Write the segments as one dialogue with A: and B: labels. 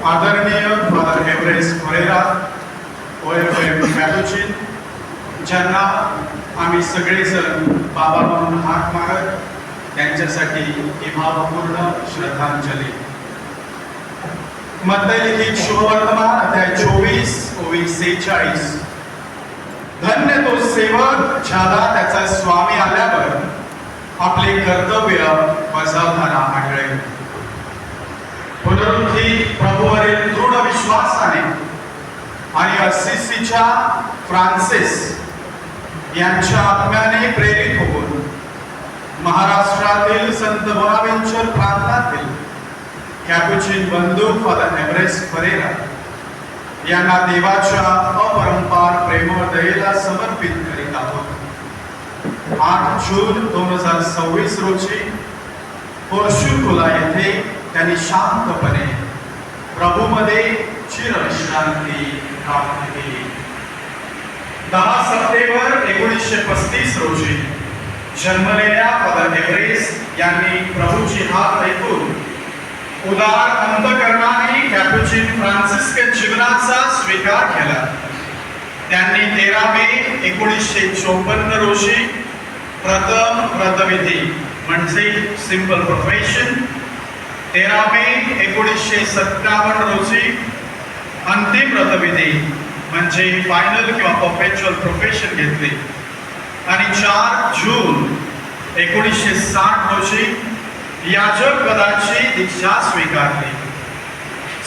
A: आदरणीय father Everest Ferreira OFM कॅपुचिन, ज्यांना आम्ही सगळेजण बाबा म्हणून हाक मारत त्यांच्यासाठी ही भावपूर्ण श्रद्धांजली. मत्तलिखित शुभवर्तमान अध्याय 24 ओवी 46. धन्य तो सेवक ज्याला त्याचा स्वामी आल्यावर आपले कर्तव्य बजावताना आढळेल. पुनरुत्थित प्रभूवरील दृढ विश्वासाने आणि असिसीच्या फ्रान्सिस यांच्या आत्म्याने प्रेरित होऊन महाराष्ट्रातील संत बोनावेंचर प्रांतातील कॅपुचिन बंधू फादर एव्हरेस्ट फरेरा यांना देवाच्या अपरंपार प्रेमदयेला समर्पित करीत आहोत. 8 जून 2026 रोजी पोर्शुकुला येथे त्यांनी शांतपणे प्रभूमध्ये चिरविश्रांती प्राप्त केली. 10 सप्टेंबर 1935 रोजी जन्मलेल्या फादर एव्हरेस्ट यांनी प्रभूची हाक ऐकून उदार अंतकरणाने कॅपुचिन फ्रान्सिस्कन जीवनाचा स्वीकार केला. त्यांनी 13 मे 1954 रोजी प्रथम व्रतविधी म्हणजे सिंपल प्रोफेशन, 13 मे 1957 रोजी अंतिम व्रतविधी म्हणजे फायनल किंवा परपेच्युअल प्रोफेशन घेतली आणि 4 जून 1960 रोजी याजक पदाची दीक्षा स्वीकारली.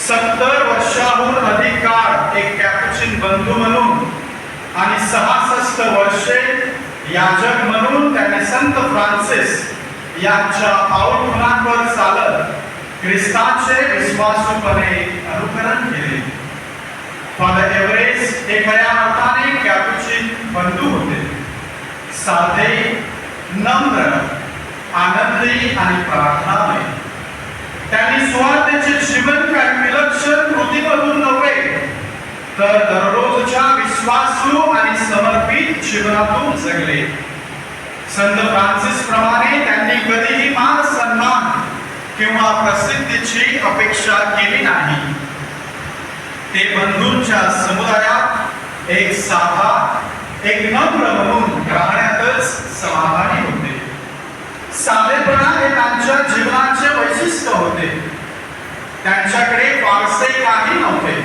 A: 70 वर्षाहून अधिक काळ एक कॅपुचिन बंधू म्हणून आणि 66 वर्षे याजक म्हणून त्यांनी संत फ्रान्सिस यांच्या पाऊलखुणांवर चालत ख्रिस्ताचे विश्वासूपणे अनुकरण केले. फादर एव्हरेस्ट हे खऱ्या अर्थाने कॅपुचिन बंधू होते. साधे, नम्र, आनंदी आणि प्रार्थनामय. त्यांनी स्वार्थाचे जीवन काही विलक्षण कृतीमधून नव्हे तर दररोजच्या विश्वासू आणि समर्पित जीवनातून जगले. संत फ्रान्सिस प्रमाणे त्यांनी कधीही मान सन्मान किंवा प्रसिद्धीची अपेक्षा केली नाही. ते बंधूंच्या समुदायात एक साधा, एक नम्र म्हणून राहण्यातच समाधानी होते. साधेपणा हे त्यांच्या जीवनाचे वैशिष्ट्य होते. त्यांच्याकडे फारसे काही नव्हते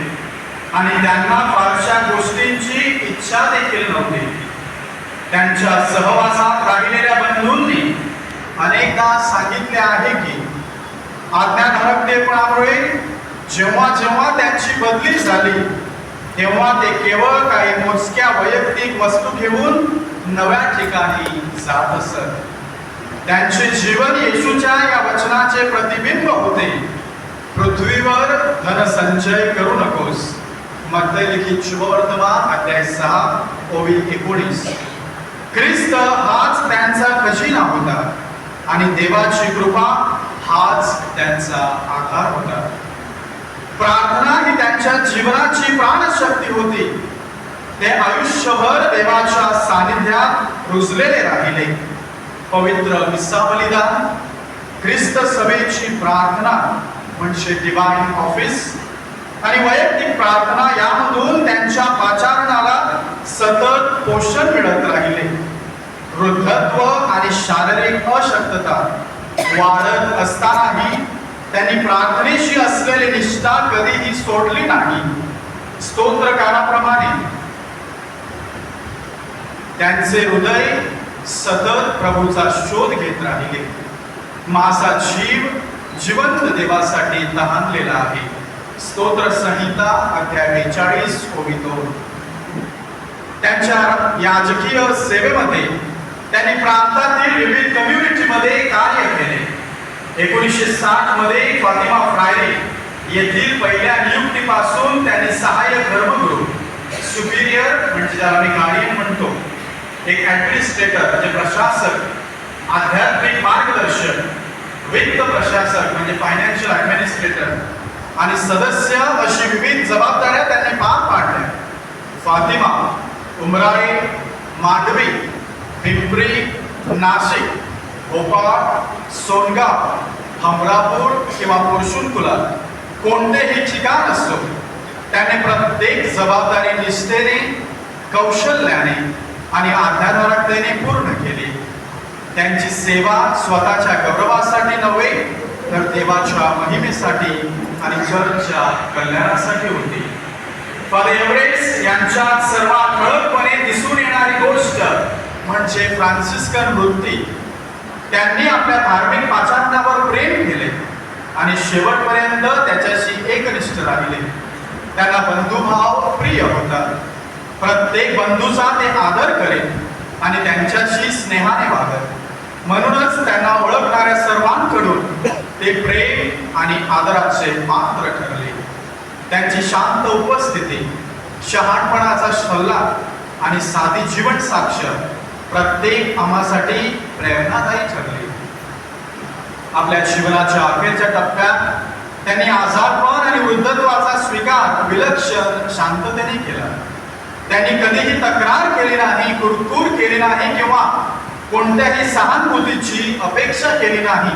A: आणि त्यांना फारशा गोष्टींची इच्छा देखील नव्हती. त्यांच्या सहवासात राहिलेल्या बंधूंनी अनेकदा सांगितले आहे की आज्ञाधारकतेपणामुळे जेव्हा जेव्हा त्यांची बदली झाली तेव्हा ते केवळ काही मोजक्या वैयक्तिक वस्तू घेऊन नव्या ठिकाणी जात असत. त्यांचे जीवन येशूच्या या वचनाचे प्रतिबिंब होते. पृथ्वीवर धनसंचय करू नकोस. मत्तलिखित शुभवर्तमान अध्याय 6 ओवी 19. ख्रिस्त हाच त्यांचा खजिना होता आणि देवाची कृपा हाच त्यांचा आधार होता. प्रार्थना ही त्यांच्या जीवनाची प्राणशक्ती होती. ते आयुष्यभर देवाच्या सानिध्यात रुजलेले राहिले. पवित्र मिसा बलिदान, ख्रिस्त सभेची प्रार्थना म्हणजे डिवाइन ऑफिस आणि वैयक्तिक प्रार्थना यामधून त्यांच्या पाचारणाला सतत पोषण मिळत राहिले. वृद्धत्व आणि शारीरिक अशक्तता वाढत असतानाही त्यांनी प्रार्थनेशी असलेली निष्ठा कधीही सोडली नाही. स्तोत्रकाराप्रमाणे त्यांचे हृदय सतत प्रभूचा शोध घेत राहिले. माझा जीव जिवंत देवासाठी तहानलेला आहे. स्तोत्र संहिता अध्याय 42 ओवी 2. त्यांच्या याजकीय सेवेमध्ये त्यांनी प्रांतातील विविध कम्युनिटीमध्ये कार्य केले. 1960 मध्ये फातिमा फ्रायरी येथील पहिल्या नियुक्तीपासून त्यांनी सहाय्यक धर्मगुरू, सुपिरियर म्हणजे ज्याला आम्ही गार्डियन म्हणतो, एक ऍडमिनिस्ट्रेटर म्हणजे प्रशासक, आध्यात्मिक मार्गदर्शक, वित्त प्रशासक म्हणजे फायनान्शियल ऍडमिनिस्ट्रेटर आणि सदस्य अशी विविध जबाबदाऱ्या त्यांनी पार पाडल्या. फातिमा, उमराळे, मांडवी, पिंपरी, नाशिक, भोपाळ, सोनगाव, हमरापूर किंवा पोर्शुकुला कोणतेही ठिकाण असो, त्याने प्रत्येक जबाबदारी निष्ठेने, कौशल्याने आणि आज्ञाधारकतेने पूर्ण केली. त्यांची सेवा स्वतःच्या गौरवासाठी नव्हे, तर देवाच्या महिमेसाठी आणि चर्चच्या कल्याणासाठी होती. फादर एव्हरेस्ट यांच्यात सर्वात ठळकपणे दिसून येणारी गोष्ट म्हणजे फ्रान्सिस्कन वृत्ती. त्यांनी आपल्या धार्मिक पाचारणावर प्रेम केले आणि शेवटपर्यंत त्याच्याशी एकनिष्ठ राहिले. त्यांना बंधुभाव प्रिय होता. प्रत्येक बंधूचा ते आदर करेल आणि त्यांच्याशी स्नेहाने वागत. म्हणूनच त्यांना ओळखणाऱ्या सर्वांकडून ते प्रेम आणि आदराचे पात्र ठरले. त्यांची शांत उपस्थिती, शहाणपणाचा सल्ला आणि साधी जीवन साक्ष प्रत्येक आम्हासाठी प्रेरणादायी ठरले. आपल्या जीवनाच्या अखेरच्या टप्प्यात त्यांनी आजारपण आणि वृद्धत्वाचा स्वीकार विलक्षण शांततेने केला. त्यांनी कधीही तक्रार केली नाही, कुरकुर केली नाही किंवा कोणत्याही सहानुभूतीची अपेक्षा केली नाही.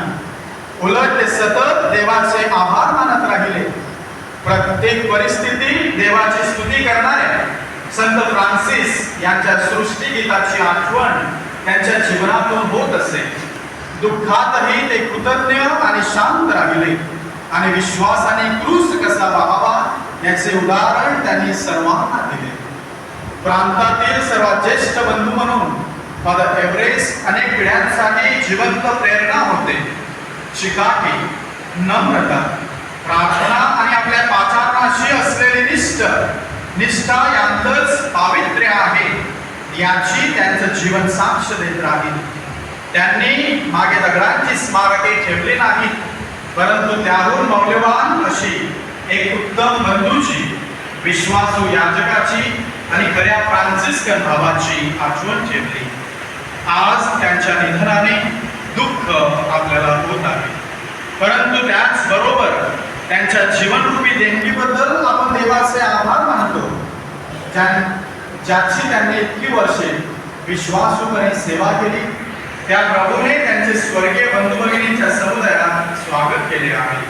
A: उलट ते सतत देवाचे आभार मानत राहिले. प्रत्येक परिस्थितीत देवाची स्तुती करणाऱ्या संत फ्रान्सिस यांच्या सृष्टीगीताची आठवण त्यांच्या जीवनातून होत असे. दुःखातही ते कृतज्ञ आणि शांत राहिले आणि विश्वासाने क्रूस कसा वाहावा याचे उदाहरण त्यांनी सर्वांना दिले. प्रांतातील सर्वात ज्येष्ठ बंधू म्हणून फादर एव्हरेस्ट अनेक पिढ्यांसाठी जिवंत प्रेरणा होते. चिकाटी, नम्रता, प्रार्थना आणि आपल्या पाचारणाशी असलेली निष्ठा यांतच पावित्र्य आहे याची त्यांचं जीवन साक्ष देत राहील. त्यांनी मागे दगडांची स्मारके ठेवली नाहीत, परंतु त्याहून मौल्यवान अशी एक उत्तम बंधूची, विश्वासू याजकाची आणि खऱ्या फ्रान्सिस्कन भावाची आठवण ठेवली. आज त्यांच्या निधनाने दुःख आपल्याला होत आहे, परंतु त्याचबरोबर त्यांच्या जीवनरूपी देणगीबद्दल आपण देवाचे आभार मानतो. ज्याची त्यांनी इतकी वर्षे विश्वासूपणे सेवा केली, त्या प्रभूने त्यांचे स्वर्गीय बंधू भगिनींच्या समुदायात स्वागत केले आहे.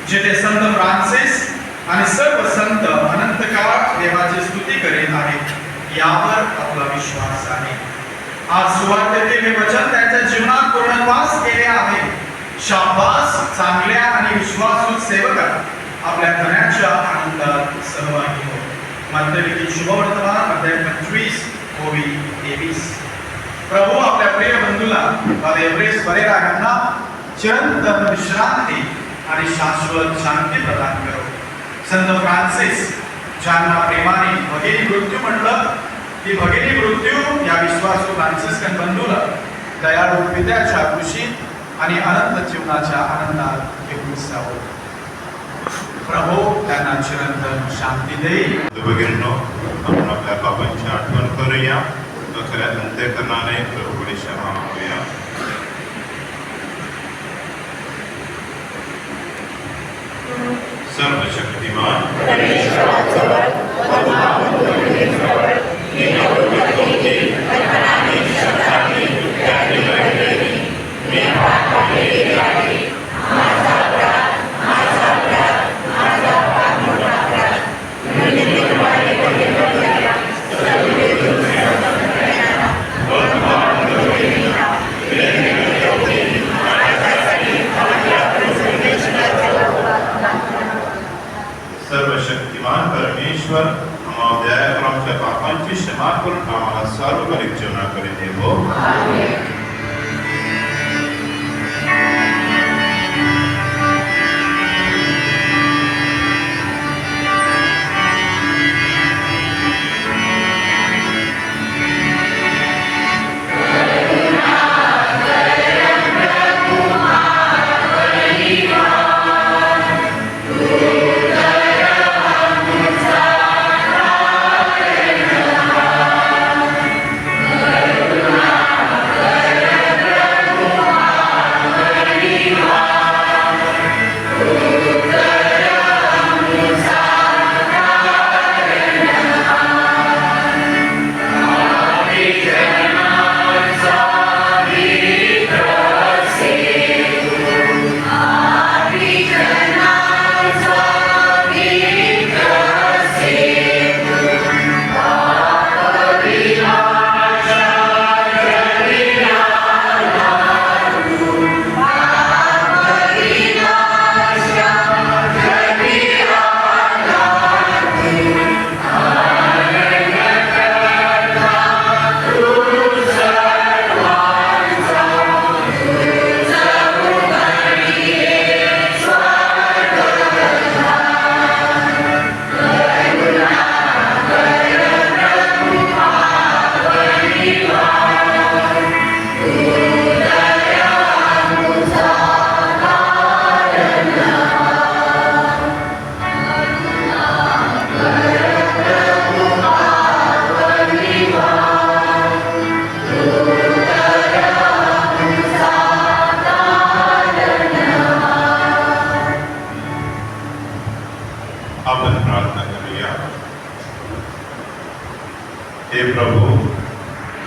A: जिथे संत फ्रान्सिस आणि सर्व संत अनंतकाळ देवाची स्तुती करीत आहेत, यावर आपला विश्वास आहे. आज सुवार्तेतील हे वचन त्यांच्या जीवनात पूर्णत्वास केले आहे. शाबास, चांगल्या आणि विश्वासू सेवका, आपल्या खऱ्याच्या आनंदात सहभागी हो. मत्तलिखित शुभवर्तमान अध्याय 25 ओवी 23. प्रभू आपल्या प्रिय बंधूला फादर एव्हरेस्ट परेरा यांना चिरंतन विश्रांती आणि शाश्वत शांती प्रदान करो. संत फ्रान्सिस ज्यांना प्रेमाने भगिनी मृत्यू म्हणलं, ती भगिनी मृत्यू या विश्वासू फ्रान्सिस्कन बंधूला दयाळू पित्याच्या खुशीत आणि अनंत जीवनाच्या आनंदात घेऊन जावो. प्रभू त्यांना चिरंतन शांती देईल.
B: भगिनींनो, आपण आपल्या बाबांची आठवण करूया. खऱ्या अंत्यकरणाने प्रभूकडे क्षमा मागूया. सर्वशक्तिमान सर्वशक्तिमान परमेश्वर आमच्या पापांची क्षमा करून आम्हाला सार्वकालिक जीवनाकडे देवो.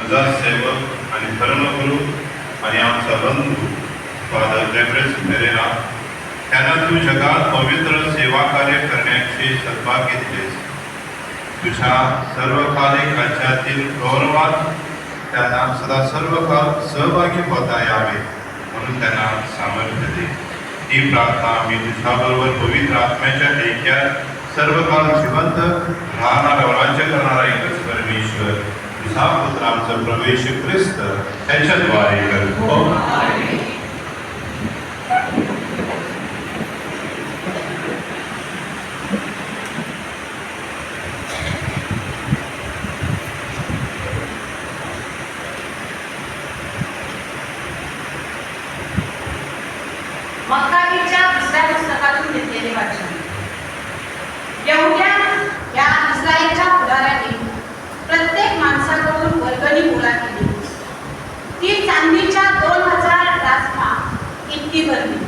B: तुझा सेवक आणि धर्मगुरू आणि आमचा बंधू फादर डेब्रेस पेरेरा त्यांना तू जगात पवित्र सेवा कार्य करण्याचे सद्भाग्य दिलेस. तुझ्या सर्वकालिक राज्यातील गौरवात त्यांना सदा सर्व काळ सहभागी होता यावे म्हणून त्यांना सामर्थ्य दे. ही प्रार्थना आम्ही तुझ्याबरोबर पवित्र आत्म्याच्या ऐक्यात सर्व काळ जिवंत राहणारा राज्य करणारा एकच परमेश्वर तुझा पुत्र आमचा प्रवेश ख्रिस्त त्याच्याद्वारे करतो.
C: मक्काबीच्या दुसऱ्या पुस्तकातून घेतलेले वाचन. एवढ्या या इस्रायलच्या पुढाऱ्याने प्रत्येक माणसाकडून वर्गणी गोळा केली. ती चांदीच्या 2000 राजमा इतकी भरली.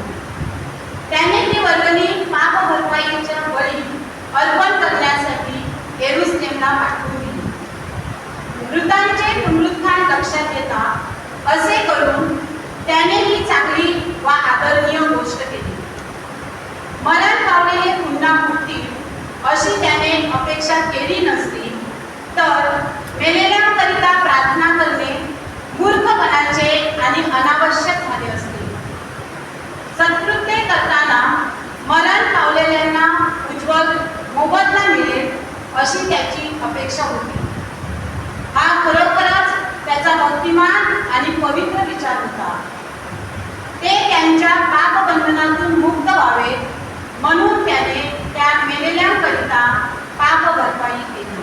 C: त्याने ती वर्गणी पाप भरपाईच्या बळी अर्पण करण्यासाठी येरुशलेमला पाठवून दिली. मृतांचे पुनरुत्थान लक्षात येता असे करून त्याने ही चांगली व आदरणीय गोष्ट केली. मरण पावलेले पुन्हा मुक्ती अशी त्याने अपेक्षा केली नसती तर मेलेल्यांकरिता प्रार्थना करणे मूर्खपणाचे आणि अनावश्यक झाले असते. सत्कृत्य करताना मरण पावलेल्यांना उज्ज्वल मोबदला मिळेल अशी त्याची अपेक्षा होती. हा खरोखरच त्याचा भक्तिमान आणि पवित्र विचार होता. ते त्यांच्या पापबंधनातून मुक्त व्हावे म्हणून त्याने त्या मेलेल्यांकरिता पाप भरपाई केली.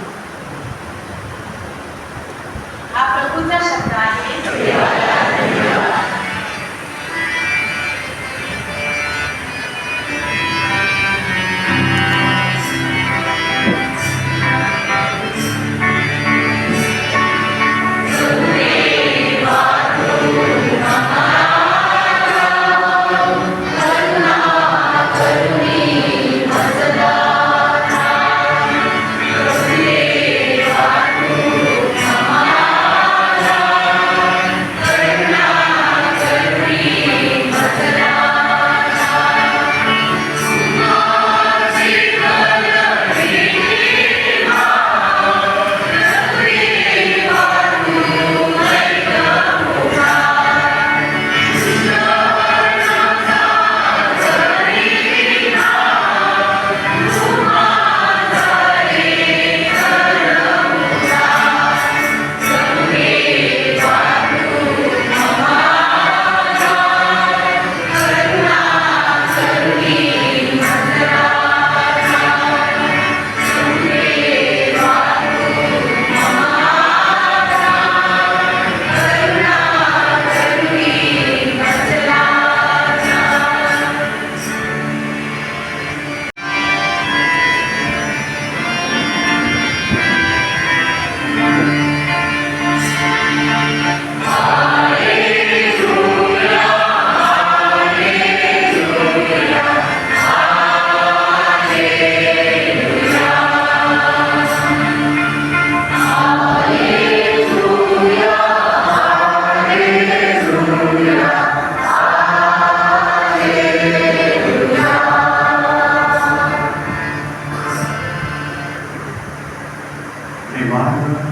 C: हा प्रभूचा शब्द आहे.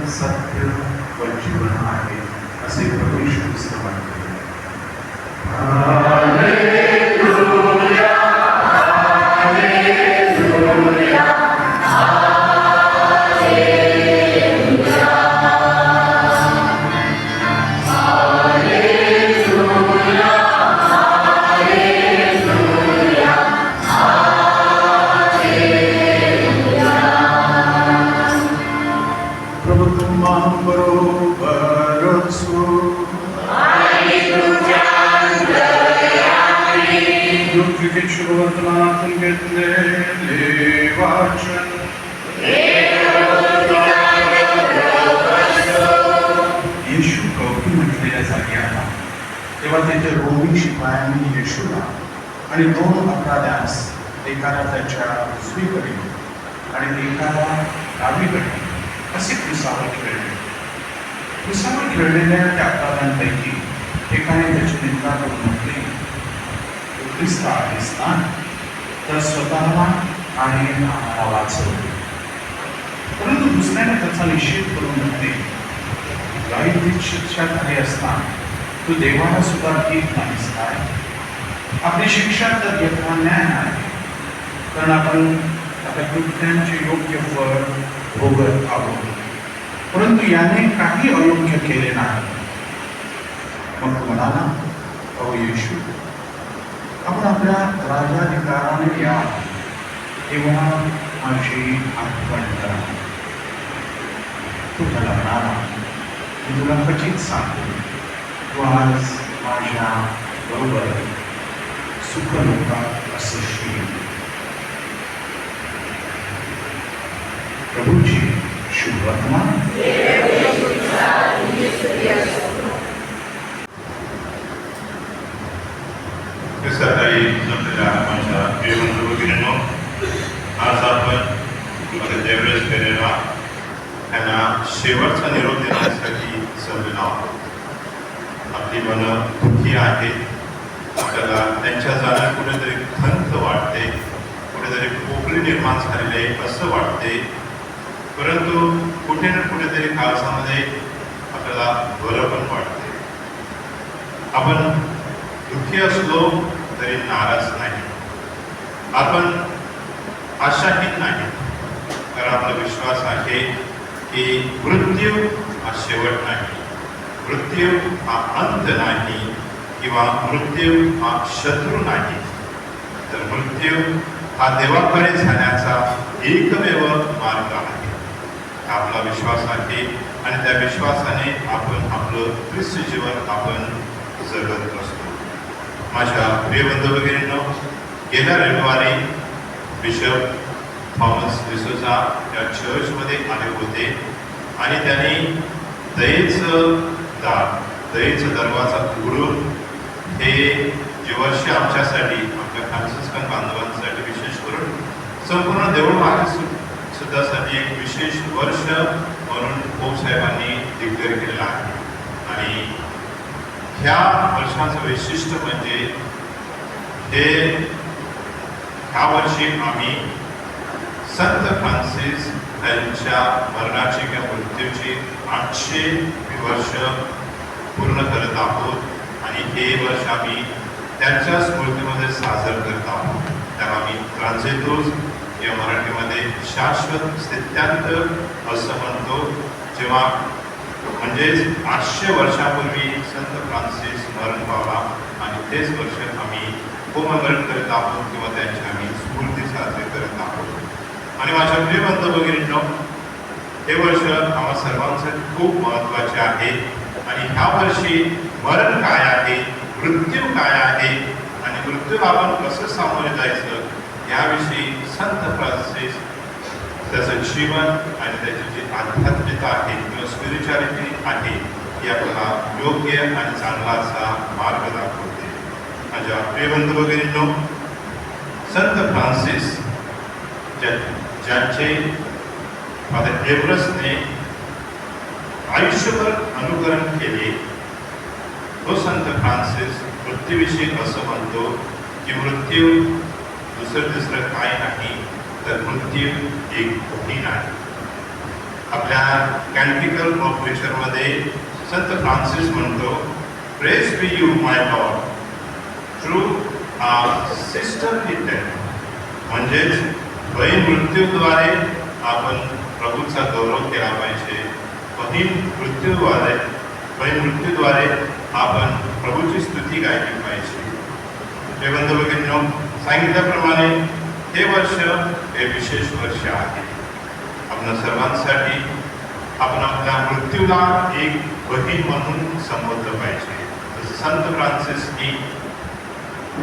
A: सत्य व जीवन आहे असे परमेश्वर समजते.
D: वर्तमानातून घेतलेले वाचन.
A: येशू कवटी म्हटलेल्या जागी आला तेव्हा त्याच्या रोमी शिपायांनी येशूला आणि 2 अपराध्यास एकाला त्याच्या उजवीकडे आणि एकाला डावीकडे असे पिसावत खेळले.
D: हे समोर खेळलेल्या त्या 11 एकाने त्याची निंदा करून म्हटली, "तू ख्रिस्त आहेस ना, तर स्वतःला आणि आम्हाला वाचव." परंतु दुसऱ्याने त्याचा निषेध करून म्हटले, "वाईट शिक्षा काही असता तू देवाला सुद्धा ठीक नाहीस काय? आपली शिक्षा तर यथा न्याय आहे, कारण आपण आता कृत्यांचे योग्य फळ भोगत आहोत, परंतु याने काही अयोग्य केले नाही." मग म्हणाला, "अहो येशू, आपण आपल्या राजाधिकाराने या, तेव्हा माझी आठवण करा." तो त्याला म्हणाला, "मी तुला खचित सांगतो, तू आज माझ्या बरोबर सुखलोकात असशील." प्रभूची शुभ वर्तमान.
B: सकाळी आपल्याला माझ्या प्रियबंधू भगिनींनो, आज आपण देवरेश पेरेरा यांना शेवटचा निरोप देण्यासाठी जमलेलो आहोत. आपली मनं दुःखी आहेत. आपल्याला त्यांच्या जाण्यात कुठेतरी खंत वाटते, कुठेतरी पोकळी निर्माण झालेली आहे असं वाटते. परंतु कुठे ना कुठेतरी काळजामध्ये आपल्याला बरं पण वाटते. आपण दुःखी असलो तरी नाराज नाही, आपण आशाहीन नाही, कारण आपला विश्वास आहे की मृत्यू हा शेवट नाही, मृत्यू हा अंत नाही, किंवा मृत्यू हा शत्रू नाही, तर मृत्यू हा देवाकडे जाण्याचा एकमेव मार्ग आहे. आपला विश्वास आहे आणि त्या विश्वासाने आपण आपलं ख्रिस्त जीवन आपण जगत असतो. माझ्या प्रिय बंधू भगिनींनो, गेल्या रविवारी बिशप थॉमस डिसोजा या चर्चमध्ये आले होते आणि त्यांनी दयेचं दरवाजा उघडून हे जे वर्ष आमच्यासाठी, आपल्या फ्रान्सिस्कन बांधवांसाठी, विशेष करून संपूर्ण देऊळमार्ग सुद्धासाठी एक विशेष वर्ष म्हणून पोप साहेबांनी डिक्लेअर केलेलं आहे. आणि ह्या वर्षाचं वैशिष्ट्य म्हणजे ह्या वर्षी आम्ही संत फ्रान्सिस यांच्या मरणाची किंवा मृत्यूची 800वी वर्ष पूर्ण करत आहोत आणि हे वर्ष आम्ही त्यांच्या स्मृतीमध्ये साजर करत आहोत. त्याला आम्ही ट्रान्झिटोस या मराठीमध्ये शाश्वत स्थित्यांत असं म्हणतो. जेव्हा म्हणजेच 800 वर्षापूर्वी संत फ्रान्सिस मरण पावला आणि तेच वर्ष आम्ही कोमरण करत आहोत किंवा त्यांची आम्ही स्मृती साजरी करत आहोत. आणि माझ्या प्रिय बंधू भगिनींनो, हे वर्ष आम्हा सर्वांसाठी खूप महत्त्वाचे आहे. आणि ह्या वर्षी मरण काय आहे, मृत्यू काय आहे आणि मृत्यूला आपण कसं सामोरे जायचं याविषयी संत फ्रान्सिस त्याचं जीवन आणि त्याची जी आध्यात्मिकता आहे किंवा स्पिरिच्युअलिटी आहे ती आपल्याला योग्य आणि चांगला असा मार्ग दाखवते. माझ्या प्रिय बंधू भगिनींनो, संत फ्रान्सिस ज्यांचे फादर एव्हरेस्टने आयुष्यभर अनुकरण केले, तो संत फ्रान्सिस मृत्यूविषयी असं म्हणतो की मृत्यू दुसरं तिसरं काय नाही तर मृत्यू एक कठीण आहे. आपल्या कॅन्टिकल ऑफ नेचरमध्ये संत फ्रान्सिस म्हणतो, praise be you my Lord through system in death. म्हणजेच मृत्यूद्वारे आपण प्रभूचा गौरव केला पाहिजे. मृत्यूद्वारे आपण प्रभूची स्तुती गायली पाहिजे. हे बंधू भगिनींनो, सांगितल्याप्रमाणे हे वर्ष हे विशेष वर्ष आहे. आपल्या सर्वांसाठी आपण आपल्या मृत्यूला एक बहीण म्हणून संबोधलं पाहिजे. जसं संत फ्रान्सिसनी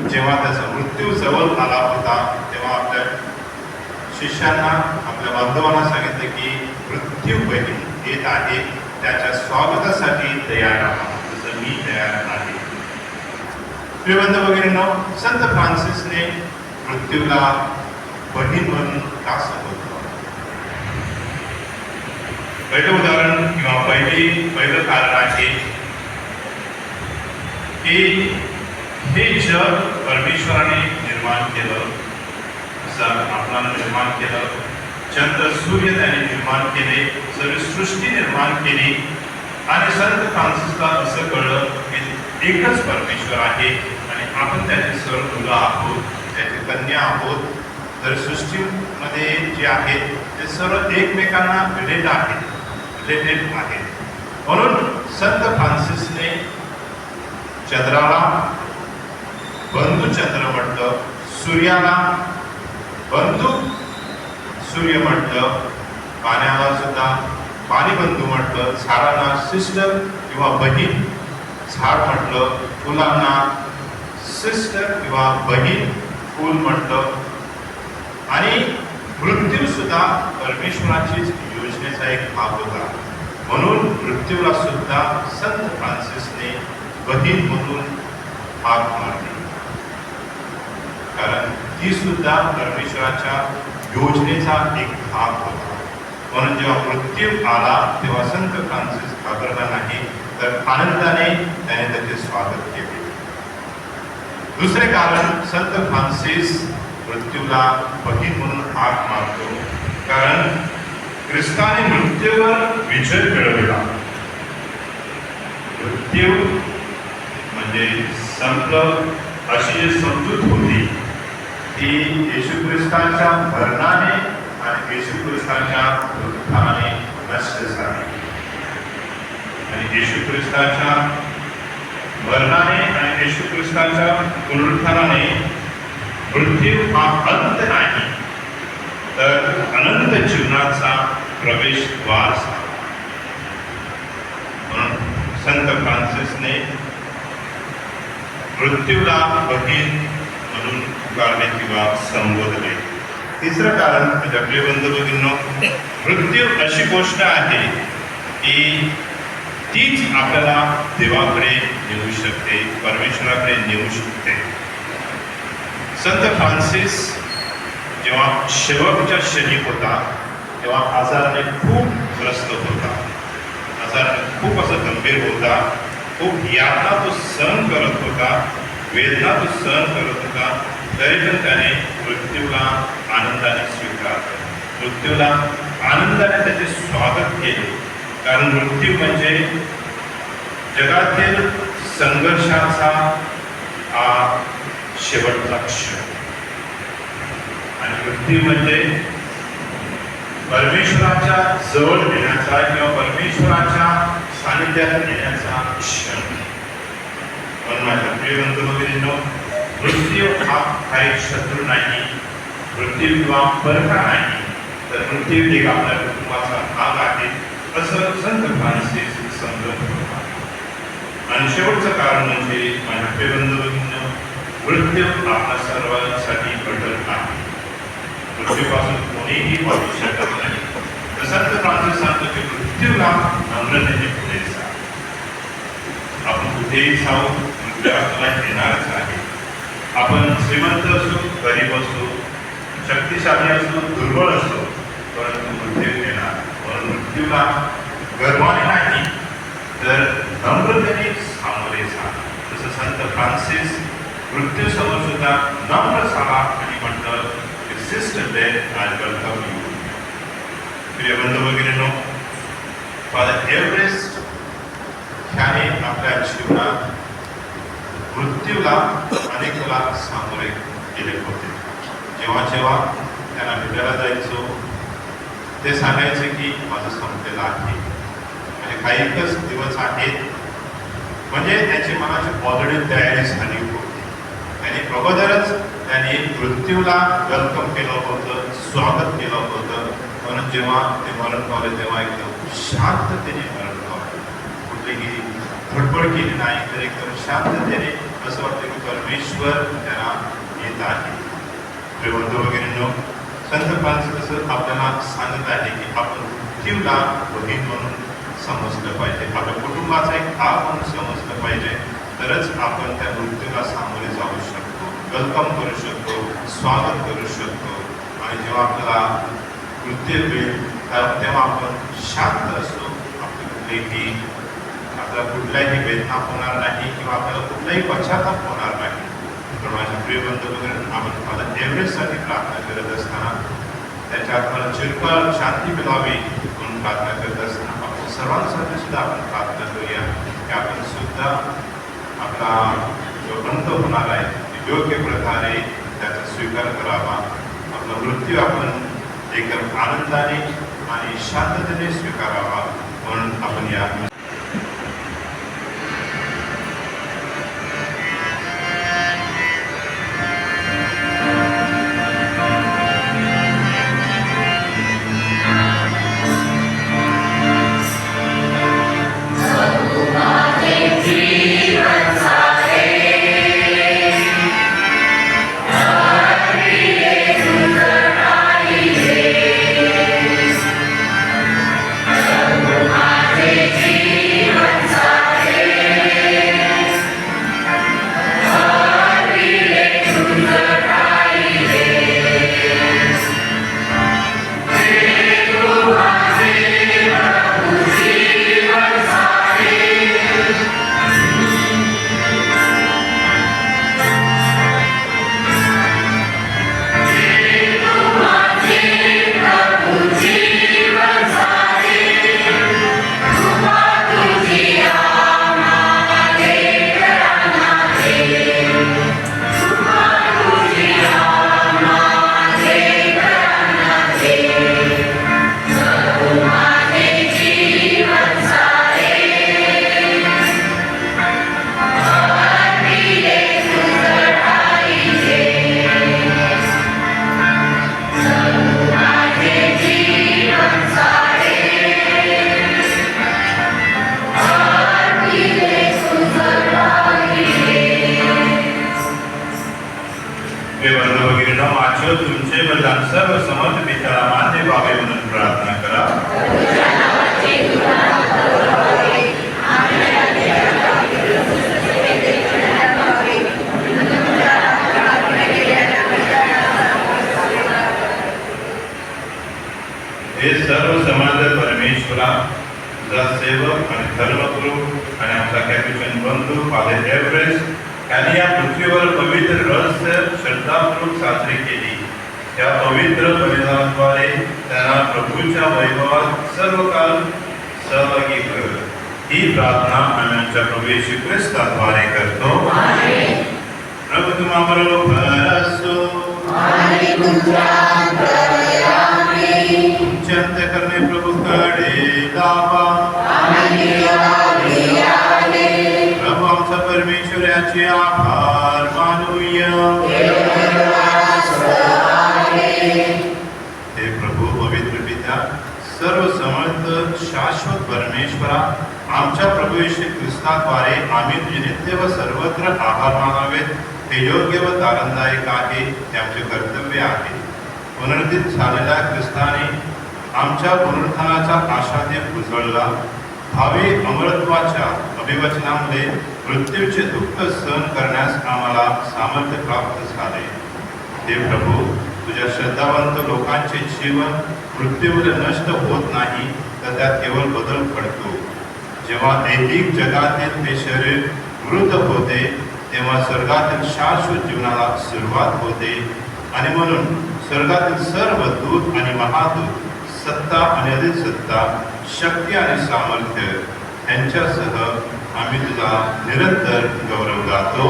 B: जेव्हा त्याचा मृत्यू जवळ आला होता तेव्हा आपल्या शिष्यांना, आपल्या बांधवांना सांगितलं की मृत्यू बहीण येत आहे, त्याच्या स्वागतासाठी तयार राहा जसं मी तयार आहे. प्रिय बंधू भगिनींनो, संत फ्रान्सिसने मृत्यूला बहीण म्हणून का संबोधलं? पहिलं उदाहरण किंवा पहिलं कारण आहे की हे जग परमेश्वराने निर्माण केलं, जग आपल्याला निर्माण केलं, चंद्र सूर्य त्याने निर्माण केले, सर्व सृष्टी निर्माण केली. आणि संत फ्रान्सिसला असं कळलं की एकच परमेश्वर आहे आणि आपण त्याचे सर्व मुलं आहोत, त्याची कन्या आहोत. तर सृष्टीमध्ये जे आहेत ते सर्व एकमेकांना रिलेटेड आहेत. म्हणून संत फ्रान्सिसने चंद्राला बंधू चंद्र म्हटलं, सूर्याला बंधू सूर्य म्हटलं, पाण्याला सुद्धा पाणीबंधू म्हटलं, झाडांना सिस्टर किंवा बहीण झाड म्हटलं, फुलांना सिस्टर किंवा बहीण फूल म्हटलं. आणि मृत्यू सुद्धा परमेश्वराचीच योजनेचा एक भाग होता. म्हणून मृत्यूला सुद्धा संत फ्रान्सिसने बहीण म्हणून हाक मारली, कारण ती सुद्धा परमेश्वराच्या योजनेचा एक भाग होता. म्हणून जेव्हा मृत्यू आला तेव्हा संत फ्रान्सिस घाबरला नाही, तर आनंदाने त्याने त्याचे स्वागत केले. दुसरे कारण संत फ्रान्सिस मृत्यूला बहीण म्हणून हाक मारतो, कारण ख्रिस्ताने मृत्यूवर विजय मिळवला. मृत्यू म्हणजे संपलं अशी जी समजूत होती ती येशू ख्रिस्ताच्या मरणाने आणि येशू ख्रिस्ताच्या उत्थानाने नष्ट झाली. आणि येशू ख्रिस्ताच्या मरणाने आणि येशू ख्रिस्ताच्या पुनरुत्थानाने मृत्यू हा अंत नाही, तर अनंत जीवनाचा प्रवेशद्वार झाला. म्हणून संत फ्रान्सिसने मृत्यूला बहीण म्हणून पुकारले किंवा संबोधले. तिसरं कारण म्हणजे आपले बंधू भगिनींनो, मृत्यू अशी गोष्ट आहे की तीच आपल्याला देवाकडे नेऊ शकते, परमेश्वराकडे नेऊ शकते. संत फ्रान्सिस जेव्हा शेवटच्या क्षणी होता तेव्हा आजाराने खूप ग्रस्त होता, आजाराने खूप असं गंभीर होता, खूप यातना तो सहन करत होता, वेदना तो सहन करत होता. तरी पण त्याने मृत्यूला आनंदाने स्वीकारलं, मृत्यूला आनंदाने त्याचे स्वागत केले. कारण मृत्यू म्हणजे जगातील संघर्षाचा हा शेवटचा क्षण, आणि मृत्यू म्हणजे परमेश्वराच्या जवळ येण्याचा किंवा परमेश्वराच्या सानिध्यात येण्याचा क्षण. पण माझ्या प्रिय बंधू भगिनींनो, मृत्यू हा काही शत्रू नाही, मृत्यू किंवा परका नाही, तर मृत्यू एक आपल्या कुटुंबाचा भाग आहे असं संत फ्रान्सिस समजत होता. आणि शेवटचं कारण म्हणजे माझ्या प्रिय बंधू भगिनींनो, मृत्यू आपल्या सर्वांसाठी अटल आहे, मृत्यूपासून कोणीही वाचू शकत नाही. तर संत फ्रान्सिस सांगतो की मृत्यूला नम्रतेने पुढे जा. आपण कुठेही जाऊ, मृत्यू आपल्याला येणारच आहे. आपण श्रीमंत असो, गरीब असो, शक्तिशाली असो, दुर्बळ असो, परंतु मृत्यू येणार. म्हणून मृत्यूला गर्वाने नाही तर नम्रतेने सामोरे जा. जसं संत फ्रान्सिस मृत्यू समोर सुद्धा नम्र झाला आणि म्हटलं, sister death I welcome you. प्रिय बंधू भगिनींनो, फादर एव्हरेस्ट ह्याने आपल्या जीवनात मृत्यूला अनेक वेळा सामोरे गेले होते. जेव्हा जेव्हा त्यांना भेटायला जायचो ते सांगायचे की माझं संपलेलं आहे, म्हणजे काही एकच दिवस आहेत. म्हणजे त्याची मनाची ऑलरेडी तयारी झाली होती. त्याने अगोदरच त्याने मृत्यूला वेलकम केलं होतं, स्वागत केलं होतं. म्हणून जेव्हा ते मरण पावले तेव्हा एकदम शांततेने मरण पावले, कुठलीही धडपड केली नाही, तर एकदम शांततेने असं वाटतं की परमेश्वर त्यांना येत आहे. बंधू भगिनींनो, संत फ्रान्सिस असं आपल्याला सांगत आहे की आपण मृत्यूला बहीण म्हणून समजलं पाहिजे, आपल्या कुटुंबाचा एक भाग म्हणून समजलं पाहिजे. तरच आपण त्या मृत्यूला सामोरे जाऊ शकतो, वेलकम करू शकतो, स्वागत करू शकतो. आणि जेव्हा आपल्याला मृत्यू होईल तेव्हा आपण शांत असतो. आपली कुठलीही आपल्याला कुठल्याही वेदना होणार नाही किंवा आपल्याला कुठलाही पश्चाताप होणार नाही. पण माझ्या प्रिय बंधू वगैरे आपण मला एव्हरेस्टसाठी प्रार्थना करत असताना त्याच्या आत्म्याला चिरकाल शांती मिळावी म्हणून प्रार्थना करत असताना आपण सर्वांसाठी सुद्धा आपण प्रार्थना करूया की आपण सुद्धा आपला जो अंत होणार आहे योग्य प्रकारे त्याचा स्वीकार करावा. आपला मृत्यू आपण एकदम आनंदाने आणि शांततेने स्वीकारावा म्हणून आपण या तुमचे बलिदान सर्व समर्थ पित्याला मान्य व्हावे म्हणून प्रार्थना करा. हे सर्व समाज परमेश्वरा तुझा सेवक आणि धर्मगुरू आणि आमचा कॅप्टन बंधू फादर एव्हरेस्ट यांनी या पृथ्वीवर पवित्र रहस्य श्रद्धापूर्वक साजरी केली. या पवित्र बलिदानाद्वारे त्यांना प्रभूच्या वैभवात सर्व काल सहभागी कर. ही प्रार्थना आम्ही आमच्या प्रभू येशू ख्रिस्ताद्वारे करतो. प्रभु तुम्हाबरोबर असो. तुमचे अंतःकरणे प्रभूकडे लावा. प्रभू आमचा परमेश्वर याचे आभार मानूया. हे प्रभू पवित्र पिता सर्व समर्थ शाश्वत परमेश्वरा आमच्या प्रभू येशू ख्रिस्ताद्वारे आम्ही तुझे नित्य व सर्वत्र आभार मानावेत. हे योग्य व आनंददायक आहे. ते आमचे कर्तव्य आहे. पुनरुत्थित झालेल्या ख्रिस्ताने आमच्या पुनरुत्थानाचा आशादीप उजळला. भावी अमरत्वाच्या अभिवचनामुळे मृत्यूचे दुःख सहन करण्यास आम्हाला सामर्थ्य प्राप्त झाले. हे प्रभू तुझ्या श्रद्धावंत लोकांचे जीवन मृत्यूमुळे नष्ट होत नाही तर त्यात केवळ बदल घडतो. जेव्हा ऐहिक जगातील ते शरीर मृत होते तेव्हा स्वर्गातील शाश्वत जीवनाला सुरुवात होते. आणि म्हणून स्वर्गातील सर्व दूत आणि महादूत सत्ता आणि अधिसत्ता शक्ती आणि सामर्थ्य यांच्यासह आम्ही तुझा निरंतर गौरव गातो.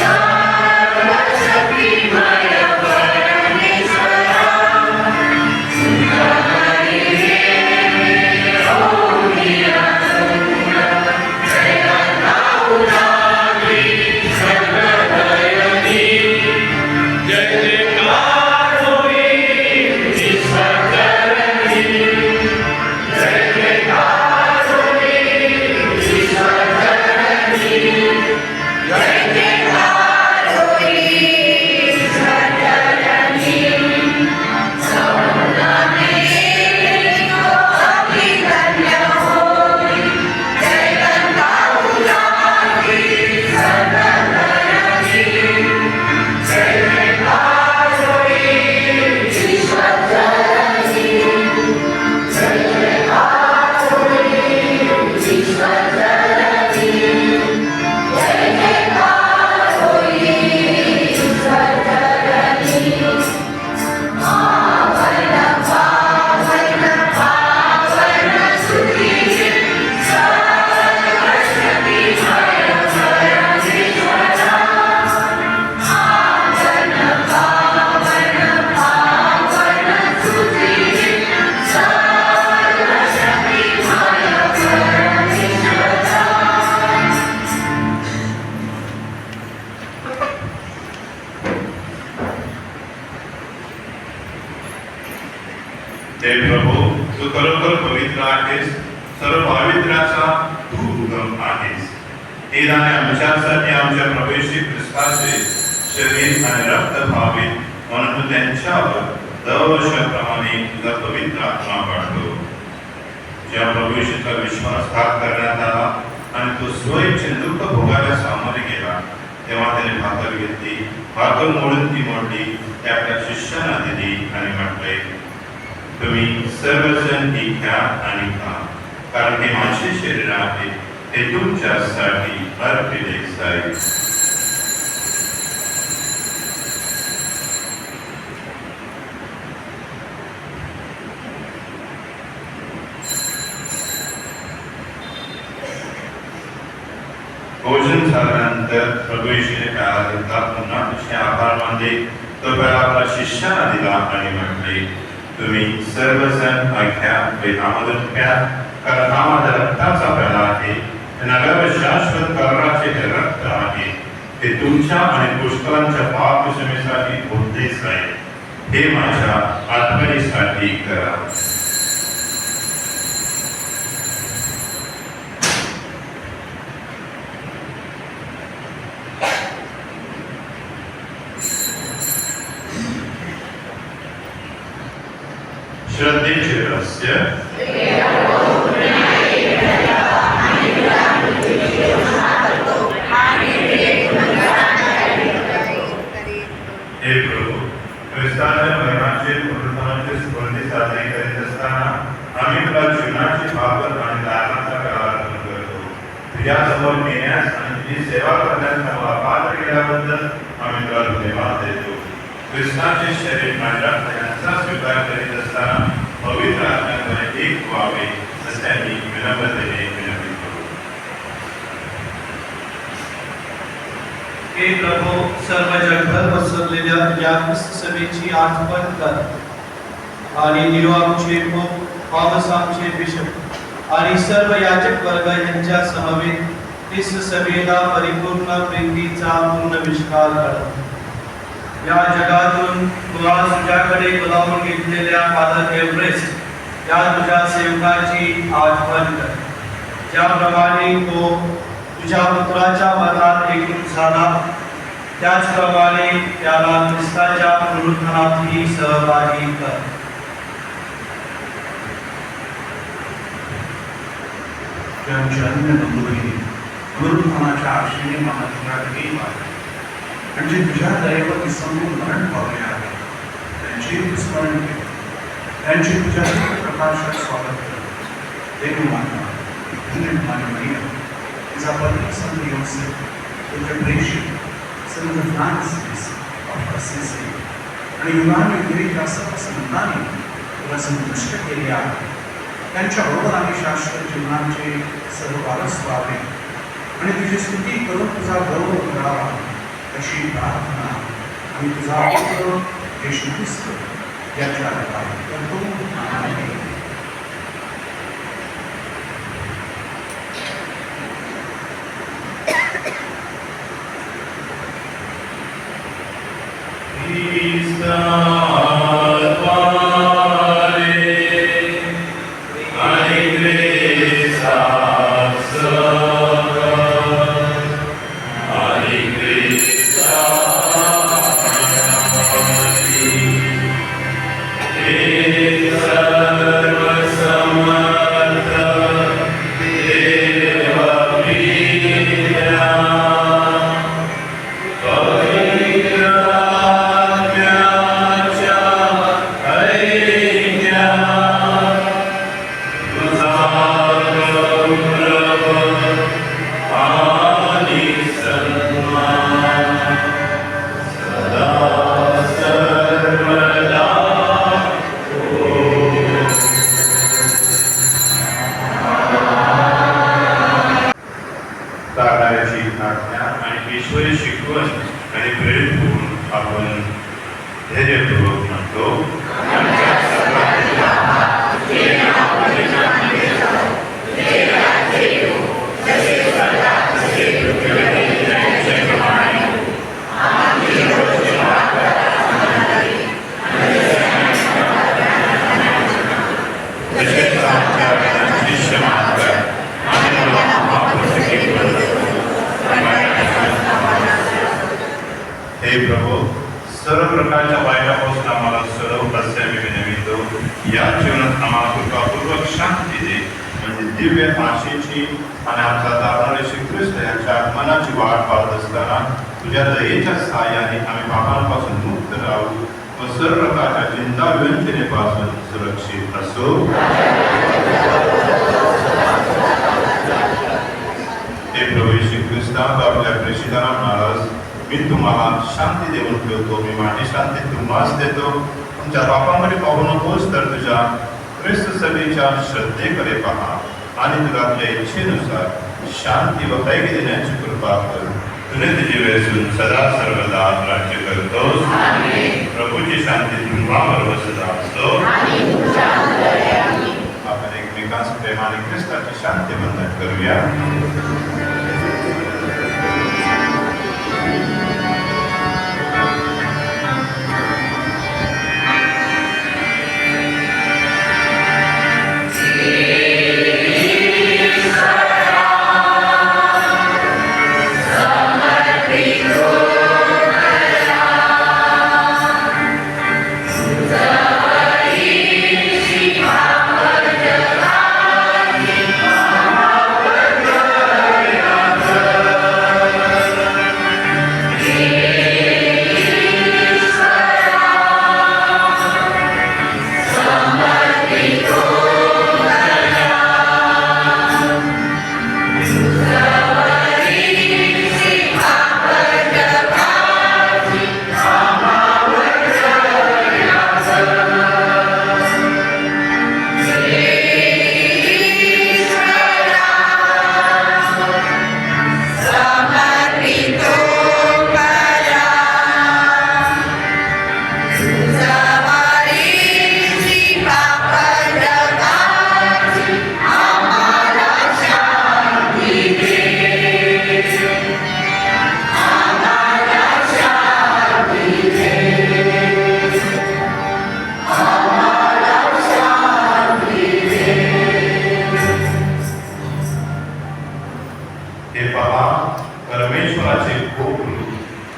E: Thank you.
B: हे दाणे आमच्यासाठी आमच्या प्रभू येशू ख्रिस्ताचे शरीर आणि रक्त व्हावे म्हणून तू त्यांच्यावर दरवर्षाप्रमाणे तुझा पवित्र आत्मा पाठव. ज्या प्रभू येशूचा विश्वासघात करण्यात आला आणि तो स्वइच्छेने दुःख भोगायला सामोरे गेला, तेव्हा त्याने भाकर घेतली, भाकर मोडून ती मोडली, ते आपल्या शिष्यांना दिली आणि म्हटले, तुम्ही सर्वजण ही घ्या आणि खा, कारण हे माझे शरीर आहे, ते तुमच्यासाठी अर्पिले जाईल. भोजन झाल्यानंतर प्रभू येशूने प्याला घेतला, पुन्हा तुझे आभार मानले, तो प्याला आपल्या शिष्यांना दिला आणि म्हटले, तुम्ही सर्वजण घ्या, वेदामधून प्या, कारण हा माझ्या रक्ताचा प्याला आहे, नव्या व शाश्वत कराराचे हे रक्त आहे, ते तुमच्या आणि पुष्कळांच्या पाप क्षमेसाठी ओतले जाईल. हे माझ्या आत्मनेसाठी करा. श्रद्धेचे रहस्य. हे प्रभू, ख्रिस्ताच्या मरणाचे पुनरुत्थानाचे स्मृती साजरी करीत असताना आम्ही तुला जीवनाची भाकर आणि दानाचा करार करतो. तुझ्यासमोर येण्यास आणि तुझी सेवा करण्यास आम्हाला पात्र केल्याबद्दल आम्ही तुला धन्यवाद देतो. ख्रिस्ताचे शरीर आणि रक्त यांचा स्वीकार करीत असताना पवित्र आत्म्याद्वारे एक व्हावे असे आम्ही विनम्रतेने विनंती करू.
E: हे प्रभू, सर्व जगभर पसरलेल्या या ख्रिस्त सभेची आठवण कर आणि निरो आमचे पोप, थॉमस आमचे बिशप आणि सर्व याजक वर्ग यांच्या समवेत ख्रिस्त सभेला परिपूर्ण प्रीतीचा पूर्ण विस्तार कर. या जगातून तू आज तुझ्याकडे बोलावून घेतलेल्या फादर एव्हरेस्ट या तुझ्या सेवकाची आठवण कर. ज्याप्रमाणे तो तुझ्या पुत्राच्या मरणात एकरूप झाला, त्याचप्रमाणे त्याला ख्रिस्ताच्या पुनरुत्थानातही सहभागी कर.
D: त्यांच्या अन्य बंधूही पुनरुत्थानाच्या आशेने महाराष्ट्राकडे वाढले आणि जे तुझ्या दयेवर विसंबून मरण पावले आहे त्यांचे स्मरण केले, त्यांचे तुझ्या प्रकाशात स्वागत कर. देवमाता धन्यवाद मरिया, तिचा पती संत योसेफ, तुझे प्रेषित संत फ्रान्सिस ऑफ असिसी आणि युगानुयुगी या सर्व संतांनी तुला संतुष्ट केले आहे. त्यांच्याबरोबर आम्ही शाश्वत जीवनाचे सर्व वारस व्हावे आणि तुझी स्तुती करून तुझा गौरव करावा अशी प्रार्थना आणि तुझा पुत्र येशू ख्रिस्त याच्या करतो. आमेन.
B: ईश्वरी शिकवण आणि प्रेरित होऊन आपण धैर्यपूर्वक म्हणतो, सर्व प्रकारच्या वाईटापासून आम्हाला सोडव असे आम्ही विनवितो. या जीवनात आम्हाला कृपापूर्वक शांती दे, म्हणजे दिव्य आशेची आणि आमचा दाता श्री ख्रिस्त यांच्या आगमनाची वाट पाहत असताना तुझ्या दयेच्या सहाय्याने आम्ही पापांपासून मुक्त राहू व सर्व प्रकारच्या चिंता व्यंजनेपासून सुरक्षित असो. हे प्रभू श्री ख्रिस्ता, आपल्या प्रेषितांना म्हणालास, मी तुम्हाला शांती देऊन ठेवतो, मी माझी शांती तुम्हास देतो. तुमच्या पापामध्ये पाहू नकोस, तर तुझ्या ख्रिस्त सभेच्या श्रद्धेकडे पहा आणि तुला आपल्या इच्छेनुसार शांती व ऐक्य देण्याची कृपा कर. तुने तुझी वेळेसून सदा सर्वदा राज्य करतोस. प्रभूची शांती तुम्हाबरोबर सदा असो. आपण एकमेकांस प्रेमाने ख्रिस्ताची शांती बंधन करूया.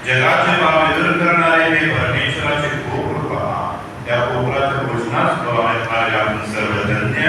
B: जगाचे पाप दूर करणारे हे परमेश्वराचे कोपर पहा. त्या कोपराच्या घोषणाच प्रमाणे आपण सर्व धन्य.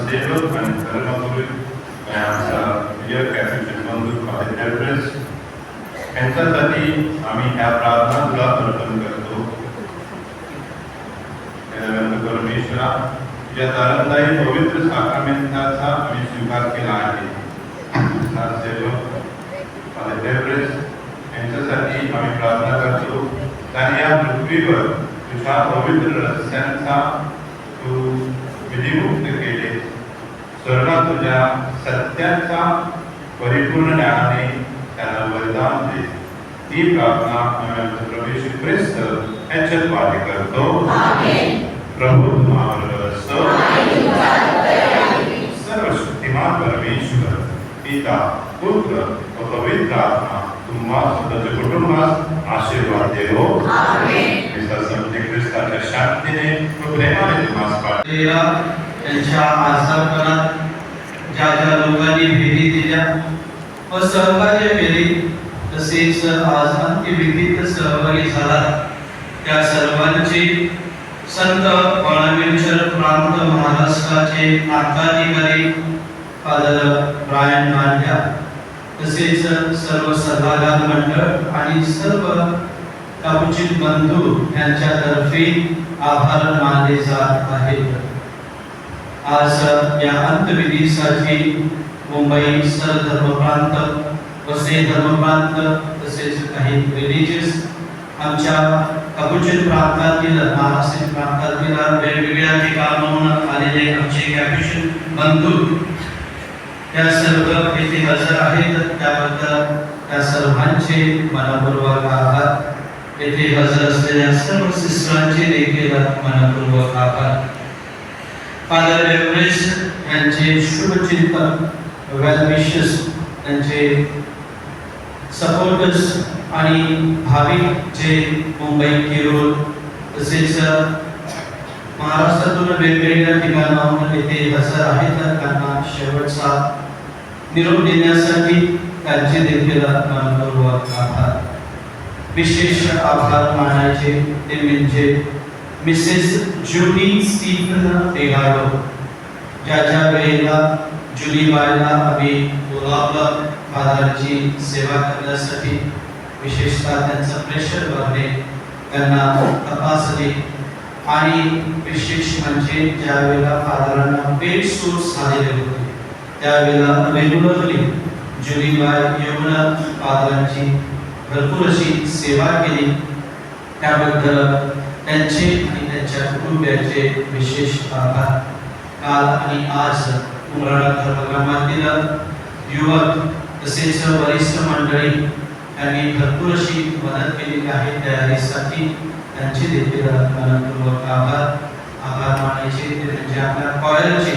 B: सेवक आणि धर्मगुरू आणि आमचा प्रिय कॅप्टन बंधू फादर डेव्हरेस यांच्यासाठी आम्ही ह्या प्रार्थना तुला अर्पण करतो. परमेश्वरा, तुझ्या तारणदायी पवित्र साक्रामेंटाचा आम्ही स्वीकार केला आहे. आमचा सेवक फादर डेव्हरेस यांच्यासाठी आम्ही प्रार्थना करतो. आणि या पृथ्वीवर तुझ्या पवित्र रस्त्यांचा तू विधिमुक्त केले. स्वर्गात तुझ्या सत्याचा परिपूर्ण ज्ञानाने त्यांना वरदान दे. ही प्रार्थना आम्ही प्रभू येशू ख्रिस्त यांच्याद्वारे करतो. प्रभू तुम्हावर असो. सर्वशक्तिमान परमेश्वर पिता पुत्र व पवित्र आत्मा तुम्हा स्वतःच्या कुटुंबास आशीर्वाद देवो. ख्रिस्ताच्या शांतीने व प्रेमाने तुम्हास पाठवे.
E: त्यांच्या आजारपणात ज्या ज्या लोकांनी भेटी दिल्या व सहकार्य केले, तसेच आज अंत्यविधीत सहभागी झाला त्या सर्वांचे संत वाळवेश्वर प्रांत महाराष्ट्राचे प्रांताधिकारी फादर ब्रायन मांड्या, तसेच सर्व सल्लागार मंडळ आणि सर्व कापुचित बंधू यांच्यातर्फे आभार मानले जात आहेत. आज या अंत्यविधीसाठी मुंबई सरधर्मप्रांत, वसई धर्मप्रांत तसेच काही रिलिजियस आमच्या कापुचित प्रांतातील, महाराष्ट्र प्रांतातील वेगवेगळ्या ठिकाणाहून आलेले आमचे कॅप्युचिन बंधू या सर्व येथे हजर आहेत. त्याबद्दल त्या सर्वांचे मनपूर्वक आभार. येथे हजर असलेल्या सर्व सिस्टरांचे देखील मनपूर्वक आभार. फादर डेव्हरेस यांचे शुभचिंतन, वेल विशेस, त्यांचे सपोर्टर्स आणि भाविक जे मुंबई, केरळ तसेच महाराष्ट्रातून वेगवेगळ्या ठिकाणाहून येथे हजर आहेत, त्यांना शेवटचा निरोप देण्यासाठी त्यांचे देखील मनपूर्वक आभार. विशेष आभार मानायचे ते म्हणजे मिसेस ज्युडी स्टीफन पेगाडो, ज्याच्या वेळेला जुलीबाईला आम्ही बोलावलं फादरची सेवा करण्यासाठी, विशेषतः त्यांचं प्रेशर भरणे, त्यांना तपासणे आणि विशेष म्हणजे ज्या वेळेला फादरांना पेट सूट झालेले होते त्यावेळेला रेग्युलरली जुलीबाई येऊन फादरांची भरपूर अशी सेवा केली. त्याबद्दल त्यांचे आणि त्यांच्या कुटुंबियाचे विशेष आभार. काल आणि आज उमराळा धर्मग्रामातील युवक तसेच वरिष्ठ मंडळी यांनी भरपूर अशी मदत केलेली आहे. तयारीसाठी त्यांचे देखील मनपूर्वक आभार मानायचे ते म्हणजे आपल्या कॉयरचे.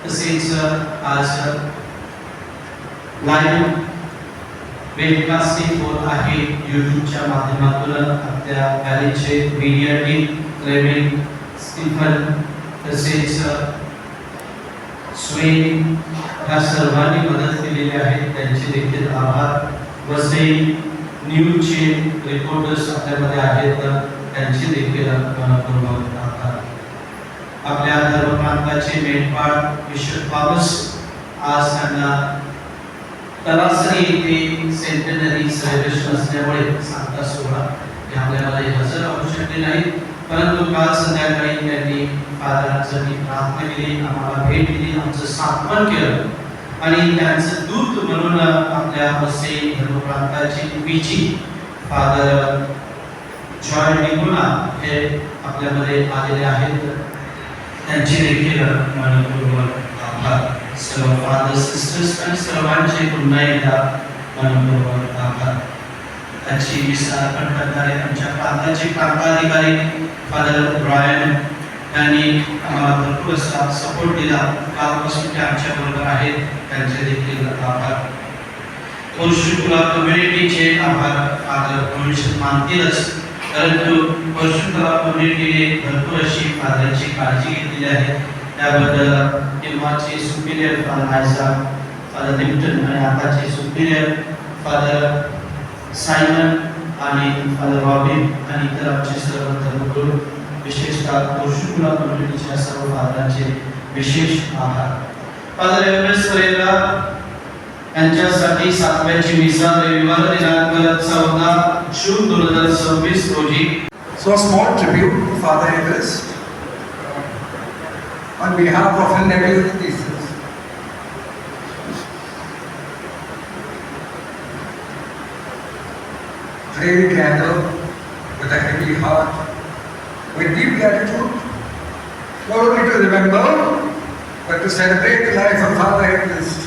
E: तसेच आज लाईव्ह वेबकास्टिंग होत आहे यूट्यूबच्या माध्यमातून. आपल्या पॅरिसचे मीडिया टीम, क्लेमिंग, स्टीफन तसेच स्वेन या सर्वांनी मदत केलेली आहे, त्यांचे देखील आभार. वसई न्यूजचे रिपोर्टर्स आपल्यामध्ये आहेत, त्यांचे देखील मनपूर्वक आभार. आपल्या धर्मप्रांताचे मेंढपाळ विश्व पावस आज त्यांना तलासरी येथे सेंटेनरी सेलिब्रेशन असल्यामुळे सांगता सोहळा आपल्यामध्ये हजर राहू शकले नाही, परंतु काल संध्याकाळी त्यांनी फादरांसाठी प्रार्थना केली, आम्हाला भेट दिली, आमचं सांत्वन केलं आणि त्यांचं दूत म्हणून आपल्या वसई धर्मप्रांताचे पीजी फादर जॉय निगुना हे आपल्यामध्ये आलेले आहेत, त्यांचे देखील मनपूर्वक आभार. सर्व फादर सिस्टर्स आणि सर्वांचे पुन्हा एकदा मनपूर्वक आभार. त्याची विस्तार करणारे आमच्या प्रांताचे प्रांताधिकारी फादर ब्रायन यांनी आम्हाला भरपूर असा सपोर्ट दिला. कालपासून ते आमच्या बरोबर आहेत, त्यांचे देखील आभार. पोर्शुकुला कम्युनिटीचे आभार फादर परमेश्वर मानतीलच, परंतु पोर्शुकुला कम्युनिटीने भरपूर अशी फादरची काळजी घेतलेली आहे. त्याबद्दल तेव्हाचे Superior father Isaac, father Lipton आणि आताचे सुपिरियर फादर सायमन आणि फादर रॉबिन आणि इतर आमचे सर्व धर्मगुरू, विशेषतः पोर्शुकुला कम्युनिटीच्या सर्व फादरांचे विशेष आभार. फादर एव्हरेस्ट परेरा यांच्यासाठी 7व्याची मिसा रविवार दिनांक 14 जून 2026 रोजी.
F: So a small tribute to Father Everest on behalf of the Nebula Thesis. Today we gather with a heavy heart, with deep gratitude, not only to remember, but to celebrate the life of Father Everest,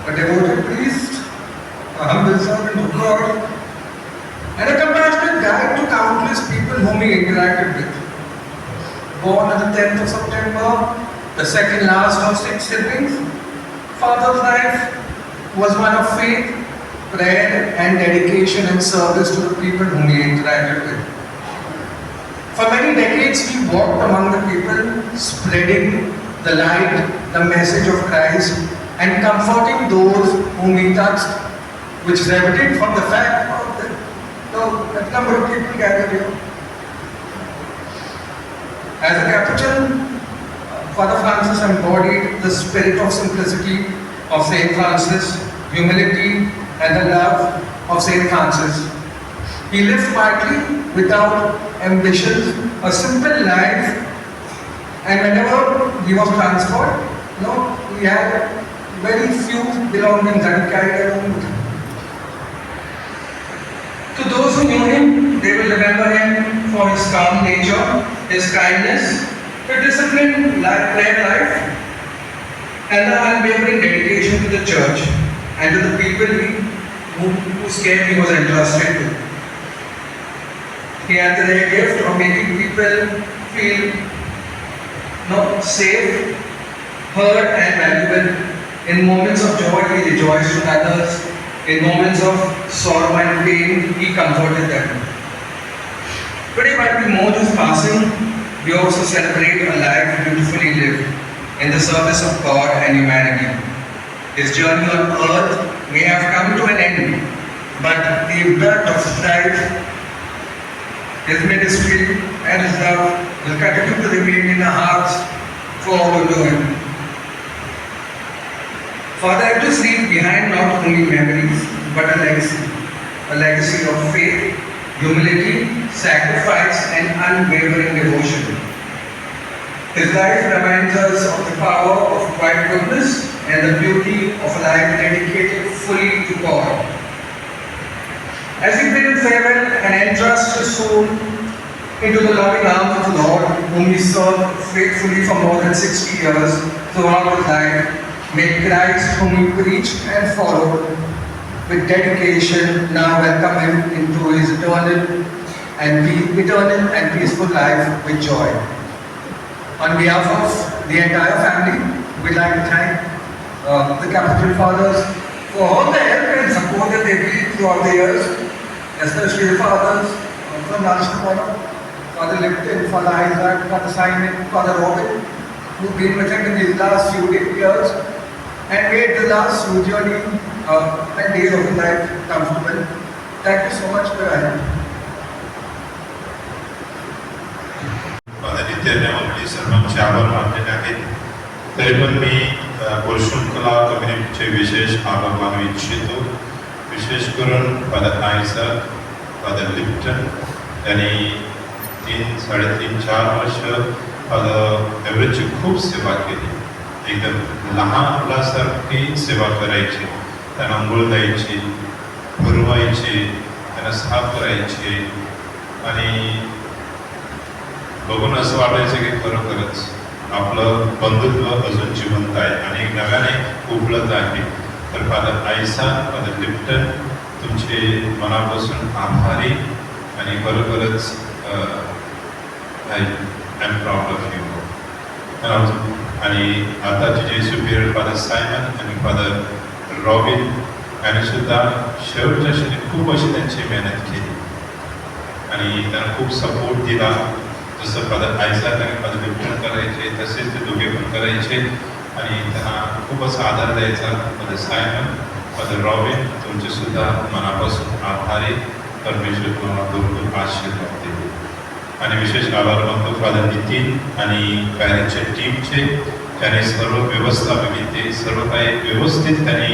F: a devoted priest, a humble servant of God, and a compassionate guide to countless people whom he interacted with. Born on the 10th of September, the second last of 6 siblings, Father's life was one of faith, prayer, and dedication and service to the people whom he interacted with. For many decades, he walked among the people, spreading the light, the message of Christ, and comforting those whom he touched, which is evident from the fact of the number of people gathered here. As a Capuchin, Father Francis embodied the spirit of simplicity of Saint Francis, humility, and the love of Saint Francis. He lived quietly, without ambitions, a simple life, and whenever he was transferred, he had very few belongings that he carried around with him. To those who knew him, they will remember him for his calm nature, his kindness, his disciplined prayer life, and the unwavering dedication to the church and to the people whose care he was entrusted to. He had the rare gift of making people feel safe, heard, and valuable. In moments of joy, he rejoiced with others. In moments of sorrow and pain, he comforted them. Today might be more just passing, we also celebrate a life beautifully lived in the service of God and humanity. His journey on earth may have come to an end, but the impact of his life, his ministry, and his love will continue to remain in our hearts for all who know him. Father Everest leaves behind not only memories, but a legacy of faith, humility, sacrifice, and unwavering devotion. His life reminds us of the power of quiet goodness and the beauty of a life dedicated fully to God. As we bid him farewell and entrust his soul into the loving arms of the Lord, whom he served faithfully for more than 60 years throughout his life, may Christ, whom he preached and followed with dedication, now welcome him into his eternal and peaceful life with joy. On behalf of the entire family, we'd like to thank the Capuchin Fathers for all the help and support that they've given throughout the years, especially the Fathers from Rajasthan, Father Lipton, Father Isaac, Father Simon, Father Robin, who've been with him in these last few years and made the last few journey and days of his life comfortable. Thank you so much for your help.
B: नित्याने सर्वांचे आभार मानलेले आहेत. तरी पण मी पुरुषोत्तला कम्युनिटीचे विशेष आभार मानू इच्छितो. विशेष करून फादर आयसा, फादर लिप्टन यांनी 3-3.5-4 वर्ष फादर एव्हरेस्टची खूप सेवा केली. एकदम लहान मुलासारखी सेवा करायची. त्यांना अंघोळ द्यायची, भरवायची, त्यांना साफ करायची आणि बघून असं वाटायचं की खरोखरच आपलं बंधुत्व अजून जिवंत आहे आणि नव्याने उपलब्ध आहे. तर फादर आयसा, फादर लिप्टन, तुमचे मनापासून आभारी आणि खरोखरच I am proud of you. आणि आताचे जे सुपिरियर फादर सायमन आणि फादर रॉबिन यांनी सुद्धा शेवटच्या क्षणी खूप अशी त्यांची मेहनत केली आणि त्यांना खूप सपोर्ट दिला. जसं फादर आयझॅक आणि फादर लिप्टन करायचे तसेच ते दोघे पण करायचे आणि त्यांना खूप असा आधार द्यायचा. फादर सायमन, फादर रॉबिन, तुमचे सुद्धा मनापासून आभारी. परमेश्वर तुम्हाला भरपूर आशीर्वाद देईल. आणि विशेष आभार मानतो फादर नितीन आणि पॅरेंटच्या टीमचे. त्याने सर्व व्यवस्था बघितली, सर्व काही व्यवस्थित त्यांनी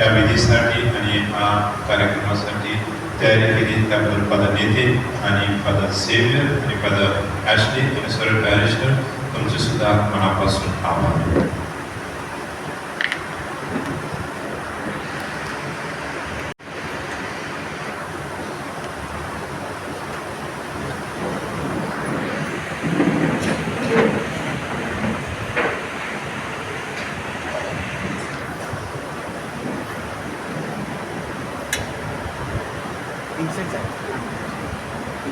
B: या विधीसाठी आणि या कार्यक्रमासाठी तयारी केली. त्याबद्दल फादर नितीन आणि फादर सेव्हियर आणि फादर ॲशली आणि सर्व पॅरिशनर तुमचे सुद्धा मनापासून आभार.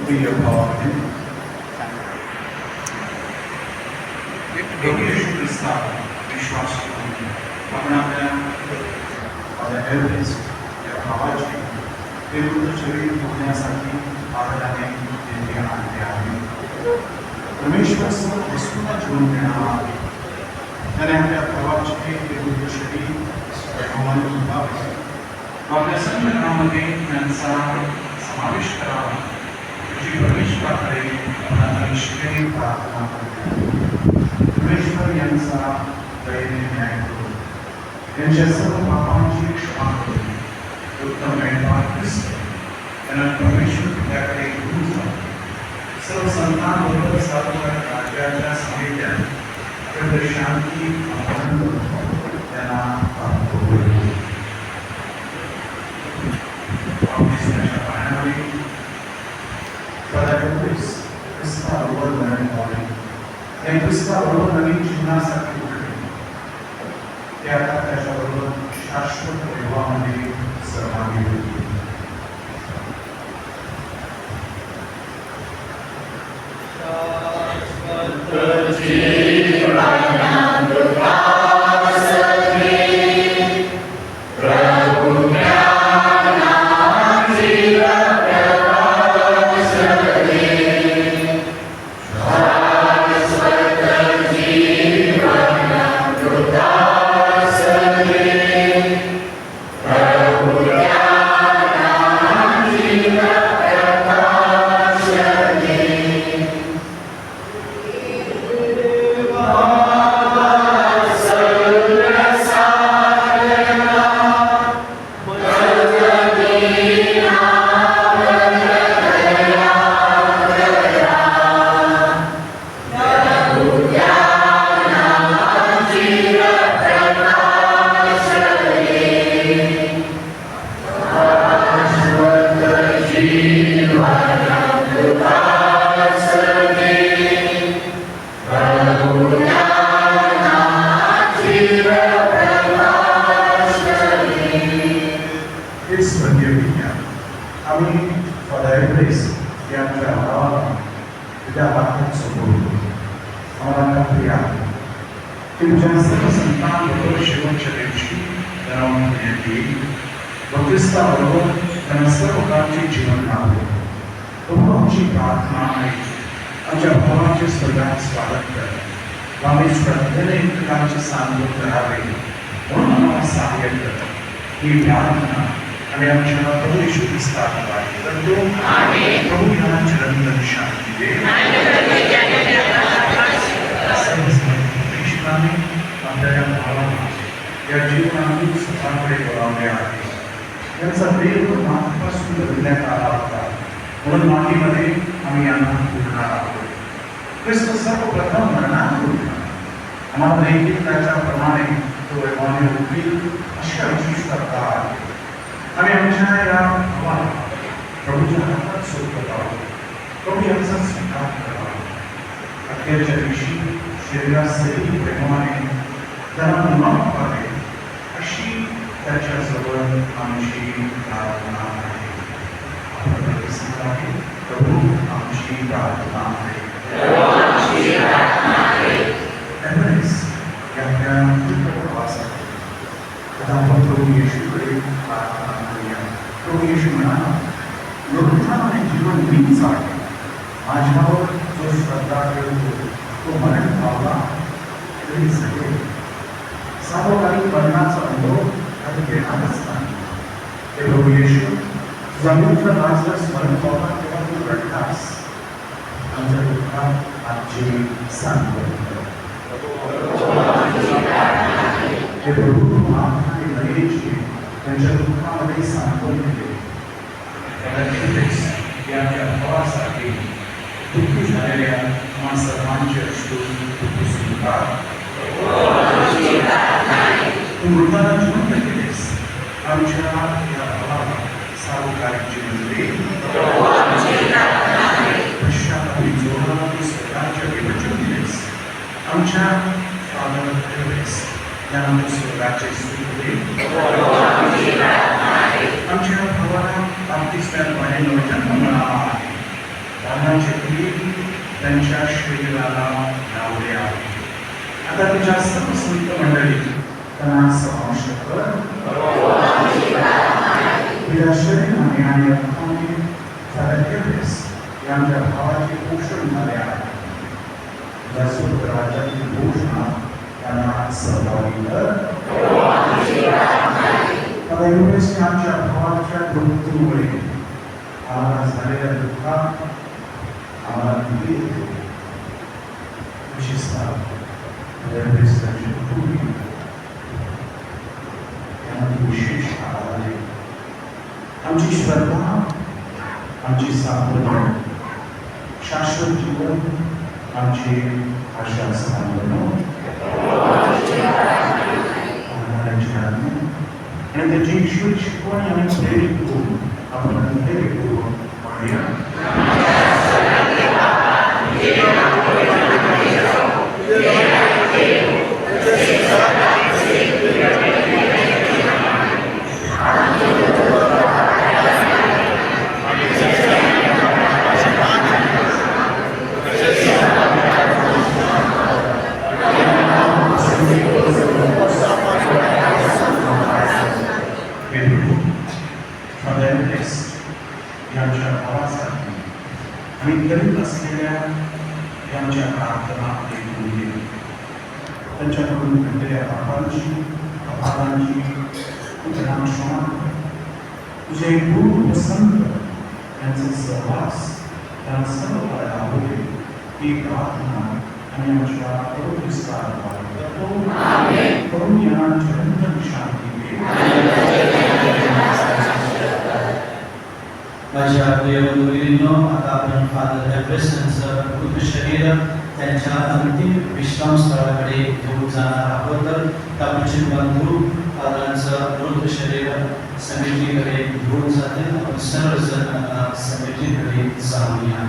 D: प्रिय भावांनो, प्रभू येशू ख्रिस्तावर विश्वास ठेवून आपण आपल्या एव्हरेस्ट या भावाचे विरुद्ध शरीर होण्यासाठी आदराने येथे आणले आहे. परमेश्वर सर्व वस्तूंना जीवन देणारा आहे. त्याने आपल्या भावाचे विरुद्ध शरीर होऊन उभारले. आपल्या संघटनामध्ये त्यांचा समावेश करावा अशी परमेश्वराकडे आपण निष्ठेने प्रार्थना करतो. परमेश्वर यांचा दयेने न्याय करून त्यांच्या सर्व पापांची क्षमा करून उत्तम मेंढपाळ ख्रिस्त त्यांना परमेश्वर पित्याकडे घेऊन जातो. सर्व संतांबरोबर सर्व राज्याच्या साहित्यात त्यांची शांती आनंद त्यांना प्राप्त होईल. ख्रिस्ताबरोबर नवीन जीवनासाठी उठले. ते आता त्याच्याबरोबर शाश्वत प्रेमामध्ये सहभागी होतील. आमच्या दुःखात आमची सांत्वन कर. हे प्रभू माता आणि नयेची त्यांच्या दुःखामध्ये सांत्वन केले. यांच्या भावासाठी दुःखी झालेल्या आम्हा सर्वांचे अश्रू तू स्वीकार. तू मृताला जिवंत केलेस. आमच्या या भावाला सावकारीची मंजूरी. पश्चातापी जोराला तू स्वर्गाच्या विवचन दिलेस. आमच्या फादर ठेवलेस. त्यांना तू स्वर्गाचे स्वीकृती. आमच्या भावाला बाप्तिस्म्याद्वारे नवजन्म मिळाला आहे. दानाचे फळ त्यांच्या शरीराला लावले आहे. आता तुझ्या सर्व संत मंडळी त्यांना समाविष्ट कर. तुझ्या शरीराने आणि रक्ताने ठेवलेस. आमच्या भावाचे पोषण झाले आहे. तुझ्या स्वर्ग राज्यातील घोषणा त्यांना सहभागी कर. आता एवढेच आमच्या भावाच्या मृत्यूमुळे आम्हाला झालेल्या दुःखात आम्हाला दिली विशेषतः विशेष आधार. आमची श्रद्धा, आमची साधना, शाश्वत जीवन, आमची आशा स्थान आणि त्याची ईश्वर शिकवणी आम्ही प्रेरित करून आपण प्रेरित करून म्हणूया. यांच्या भावासाठी आणि करीत असलेल्या यांच्या प्रार्थना ऐकून घे. त्यांच्याकडून घडलेल्या पापांची, अपराधांची तुझ्या क्षमा कर. तुझे गुरु वसंत यांचे सहवास त्यांना सर्व करायला होते ही प्रार्थना आणि आमच्या परोपकार करतो. करून यांना चिरंतन शांती दे.
E: माझ्या प्रिय मुलींनो, आता आपण फादर एव्हरेस्ट यांचं मृत शरीर त्यांच्या अंतिम विश्रामस्थळाकडे घेऊन जाणार आहोत. त्यापुढचे बंधू फादरांचं मृत शरीर समितीकडे घेऊन जातील. आपण सर्वजण समितीकडे जाऊया.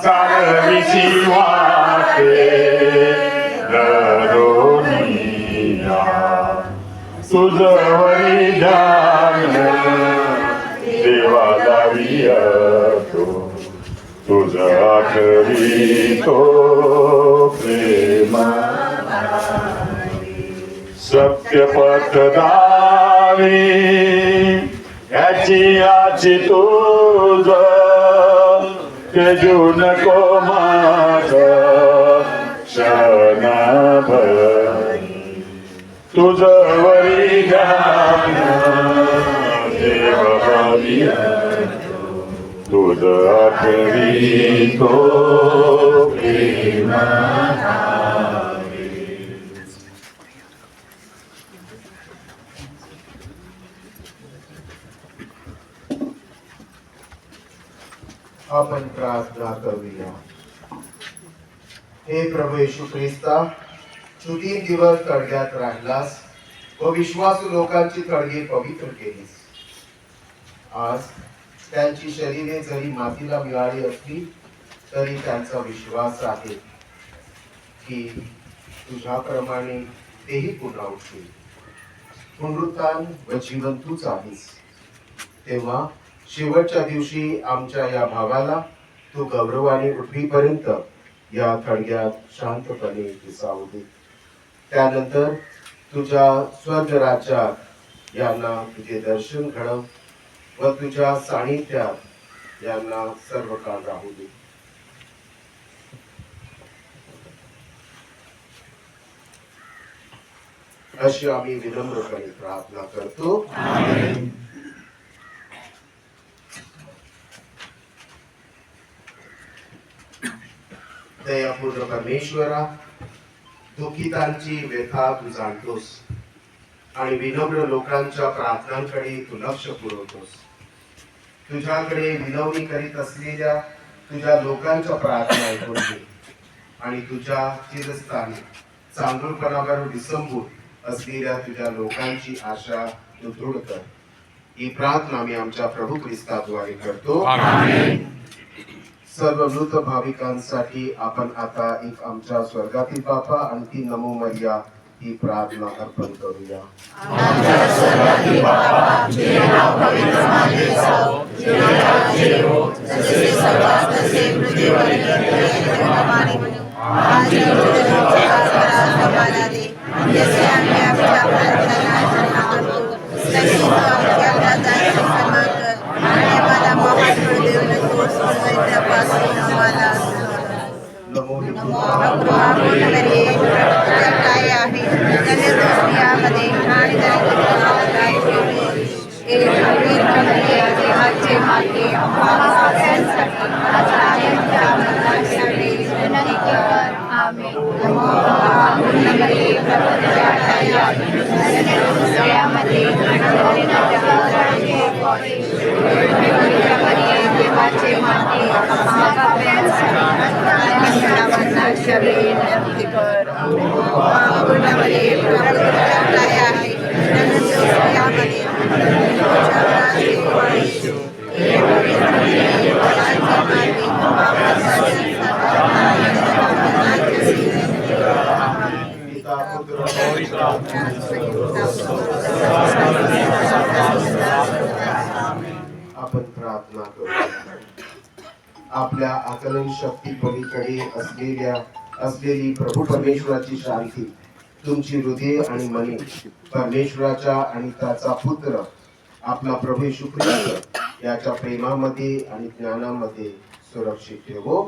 G: चालविसी वाटे दरोनिया तुझवरी ध्यान देवा दावियतो तुझ आठवी तो प्रेम सत्यपथ दावी याची आची तुझ तेजू नको माग क्षणभर तुझवरी ध्यान देव भाविय तुझ आठवी तो प्रेम
H: आपण प्रार्थना करूया. हे प्रभू येशू ख्रिस्ता, तू 3 दिवस तळग्यात राहिलास व विश्वासू लोकांची तळगी पवित्र केलीस. आज त्यांची शरीरे जरी मातीला मिळाली असली तरी त्यांचा विश्वास आहे की तुझ्याप्रमाणे तेही पुन्हा उठतील. पुनरुत्थान व जीवन तूच आहेस. तेव्हा शेवटच्या दिवशी आमच्या या भावाला तू गौरवाने उठवीपर्यंत या थडग्यात शांतपणे विसावू दे. त्यानंतर तुझ्या स्वर्ग राज्यात यांना तुझे दर्शन घडव व तुझ्या सानिध्यात यांना सर्व काळ राहू दे. अशी आम्ही विनम्रपणे प्रार्थना करतो. दयापूर्ण परमेश्वरा, दुःखितांची व्यथा तू जाणतोस आणि विनम्र लोकांच्या प्रार्थनांकडे तू लक्ष पुरवतोस. तुझ्याकडे विनवणी करीत असलेल्या तुझ्या लोकांच्या प्रार्थना ऐकून घे आणि तुझ्या चिरस्थानी चांगुलपणावर विसंबून असलेल्या तुझ्या लोकांची आशा तू दृढ कर. ही प्रार्थना मी आमच्या प्रभू ख्रिस्ताद्वारे करतो. सर्व मृत भाविकांसाठी आपण आता एक आमच्या स्वर्गातील बापा आणि ती नमो मरिया ही प्रार्थना अर्पण करूया. आपण प्रार्थना करू. आपल्या आकलन शक्ती पलीकडे असलेली प्रभू परमेश्वराची शांती तुमची हृदय आणि मने परमेश्वराच्या आणि त्याचा पुत्र आपला प्रभू येशू ख्रिस्त याच्या प्रेमामध्ये आणि ज्ञानामध्ये सुरक्षित ठेवो.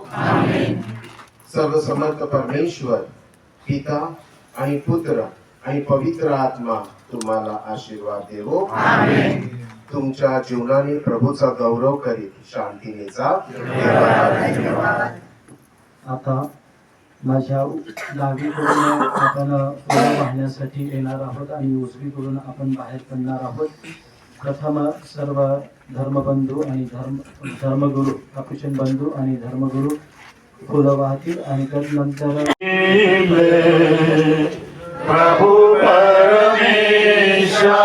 H: सर्वसमर्थ परमेश्वर पिता आणि पुत्र आणि पवित्र आत्मा तुम्हाला आशीर्वाद देवो. तुमच्या जीवनाने प्रभूचा गौरव करीत शांतीने जा.
I: आता माझ्या डावीकडून आपण पुढे वाहण्यासाठी येणार आहोत आणि उजवीकडून आपण बाहेर पडणार आहोत. प्रथम सर्व धर्मबंधू आणि धर्मगुरू कापुचिन बंधू आणि धर्मगुरू फुलं वाहतील आणि तदनंतर
G: प्रभु परमेशा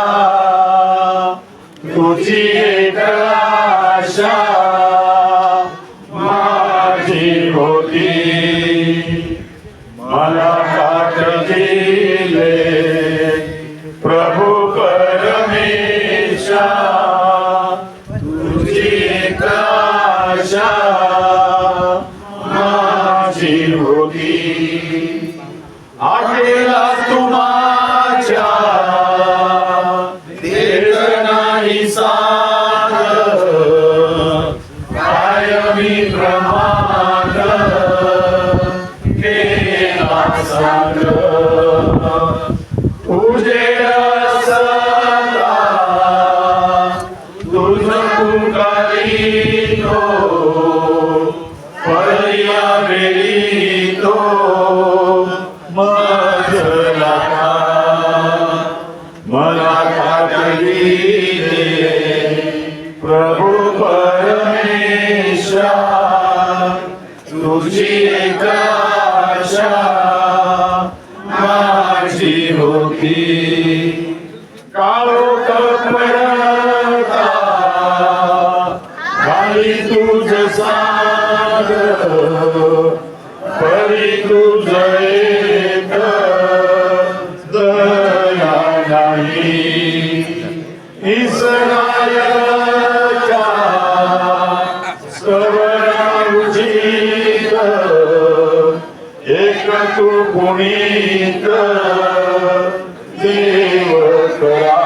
G: तुझी एक आशा माझी होती मला काट दिले प्रभु परमेशा तुझी एक आशा माझी होती आठेला तुमाच्या देत नाही साथ कायमी प्रमाण केला साथ उजेड सदा तुझं पुकारितो पर्या वेळी तो मजला मला काटली प्रभु परमेशा तुझी एक आशा माझी होती काळोख पडता खाली तुझ साग परी तुझ एक दया नाही इस्रायलच्या सवराउजित एक तू पुनीत देव करा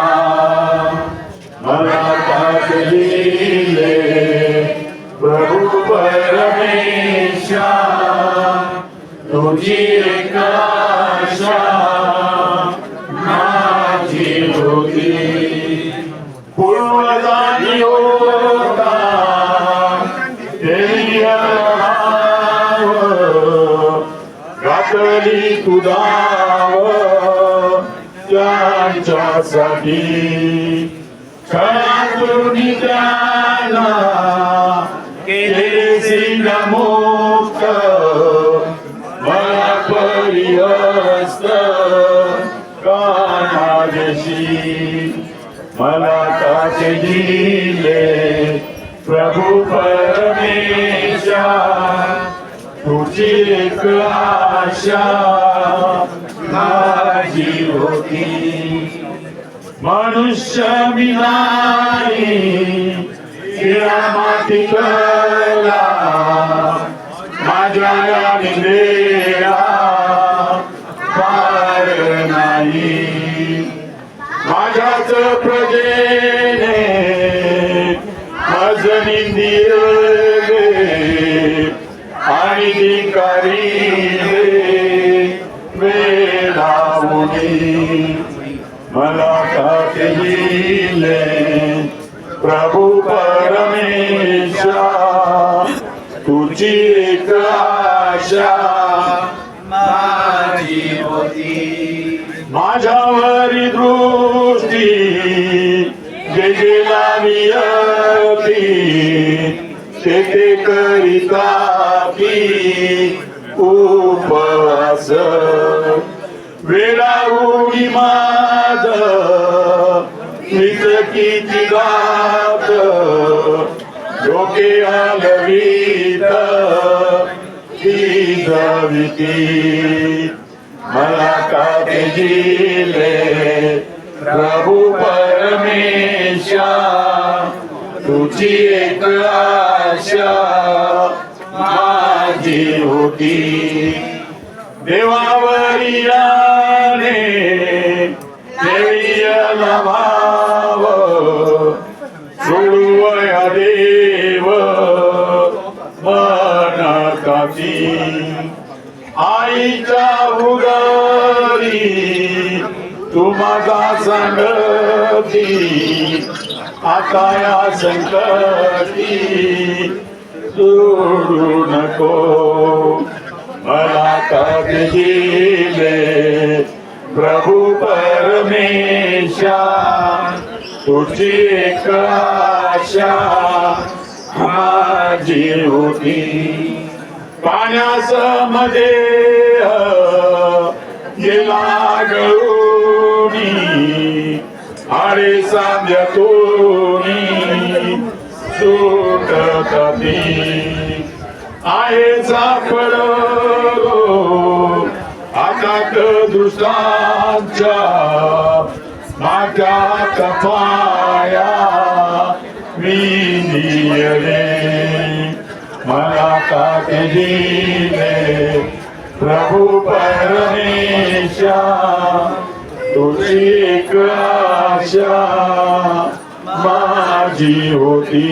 G: मला टाकले प्रभु परमेशा तुझी एक आशा माझी होती पूर्वजानी होता घातली तुदाव त्यांच्यासाठी क्षणातून त्यांना केले सिंहमुक्त मला परिहस्त कानादेशी मला काचे दिले प्रभु परमेशा तुझी एक आशा माझी होती मनुष्य मी नाही माती कला माझ्या निंदेला पार नाही माझ्याच प्रजेने मज निंदिले आणि धिकारिले वेडावुनी मला काटले प्रभु परमेशा तुझी एक आशा माझी होती माझ्यावरी दृष्टी जे लावियती ते करिता की उपवास वेळाऊनी माझ किती गात डोके हलवीत ती जविती मला काटे दिले प्रभु परमेशा तुझी एक आशा माझी होती देवावरी आले देवीला भाव सोडूया देव मनाकाची आईच्या उदरी तू माझा संगती आता या संकटी सोडू नको मला काट दिले प्रभु परमेशा तुझी एक आशा माझी होती पाण्यास मध्ये गेला गळूनी आळे सांध्यातूनी सुटत ती आहे सापडो आकात दृष्टांच्या माझ्यात पाया विनियले मला का दिले प्रभू परमेशा तुझी एक आशा माझी होती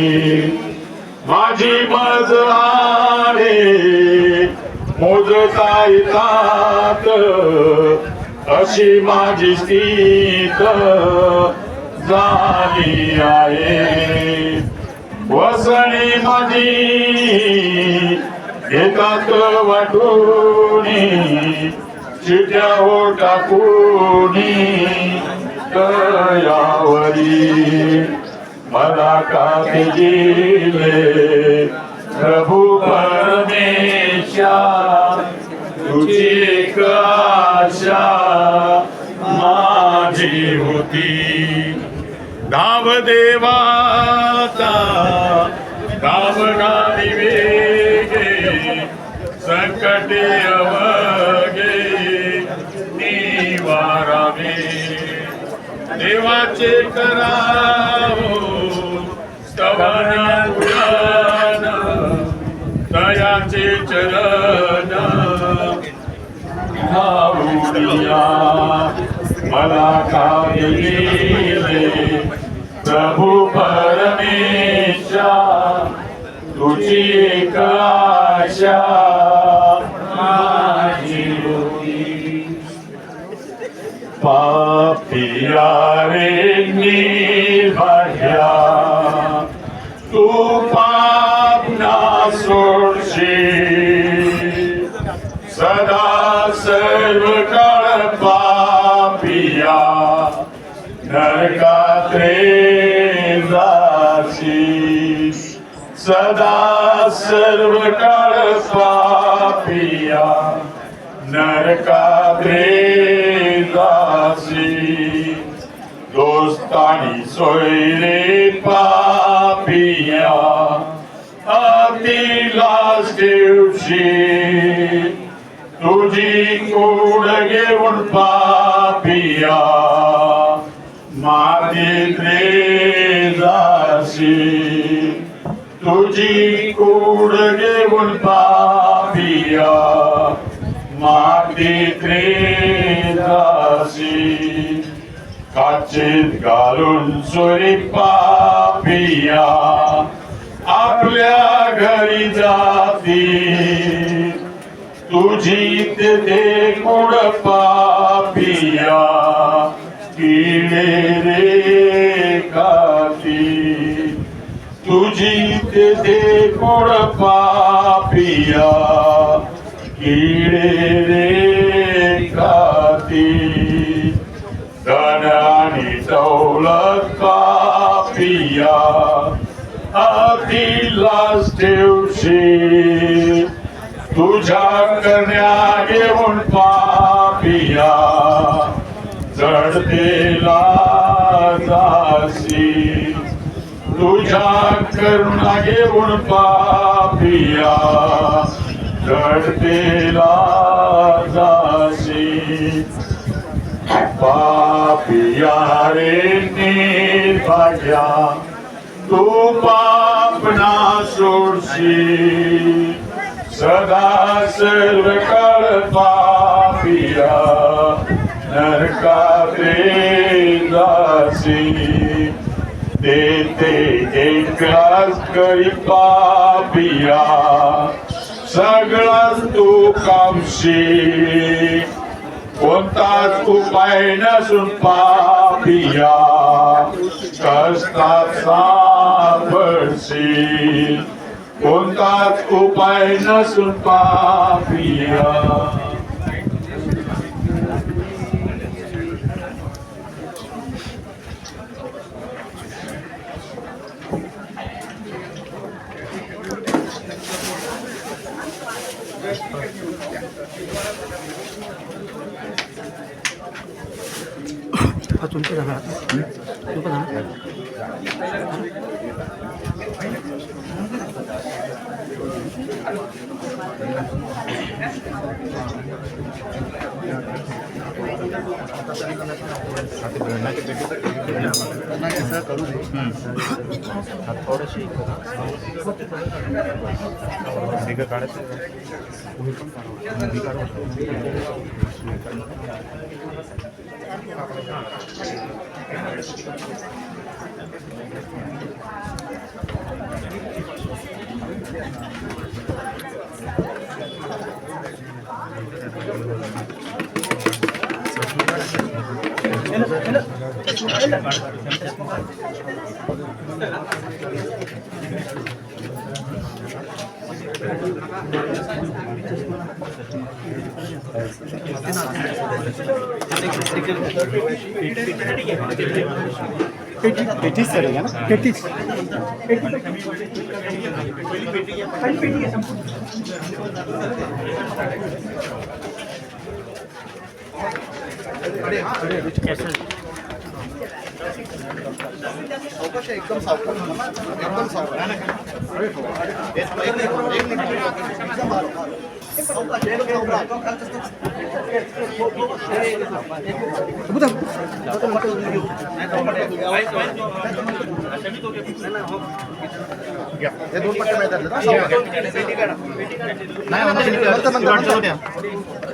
G: माझी मज आहे मोजता येतात अशी माझी स्थित झाली आहे वसणी माझी घेतात वाटूनी चिट्या हो टाकूनी तयावरी मला का दिले प्रभू परमेशा तुझी एक आशा माझी होती धाव देवाचा धाव गाडी वेगे संकटे अवगे निवारावे देवाचे करावो स्तवन गुण दयाचे चरण धावूया मला काय दिले प्रभू परमेशा तुझी एक आशा माझी होती पापिया रे निर्भाग्या तू पाप ना सोडशील सदा सर्व काळ पापिया नरकात रे जाशील सदा सर्व काळ पापिया नरकात रे जाशील दोस्तानी सोयरे पापिया अतिलास दिवशी तुझी कोड घेऊन पापिया मातीत रे जाशील तुझी कोड घेऊन पापिया मातीत रे जाशील काचेत घालून चोरी पापिया आपल्या घरी जाती तुझी ते कोड पापिया किडे रे खाती तुझी ते कोड पापिया किडे रे खाती धन आणि दौलत पापिया अतिलास ठेवशी तुझ्या कन्या घेऊन पापिया जडतेला जाशी तुझ्या करुणा घेऊन पापिया जडतेला जाशी पापिया रे निर्भाग्या तू पाप ना सोडशी सदा सर्व काळ पापिया नरकात रे जाशी तेथे एकलाच करी पापिया सगळाच तू कामशी कोणताच उपाय नसून पापिया कष्टात सापडशील कोणताच उपाय नसून पापिया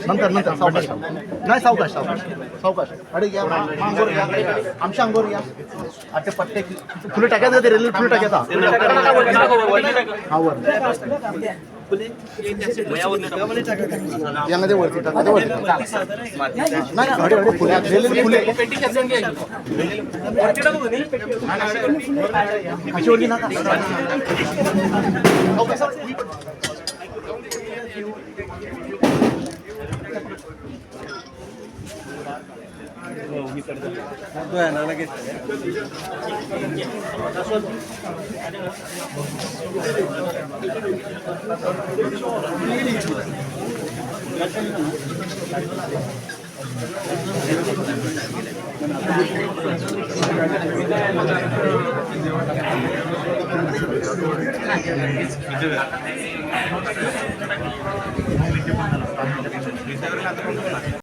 J: नंतर सावकाश नाही सावकाश सावकाश अरे या अंगोर या आमच्या अंगोर या आता पट्टे फुलं टाकायचं ते रेल्वे फुलं टाकायचा हा वर यामध्ये वरती टाकायचं वरती नाही अडे अडे फुले रेल्वे फुले अशी वरती नका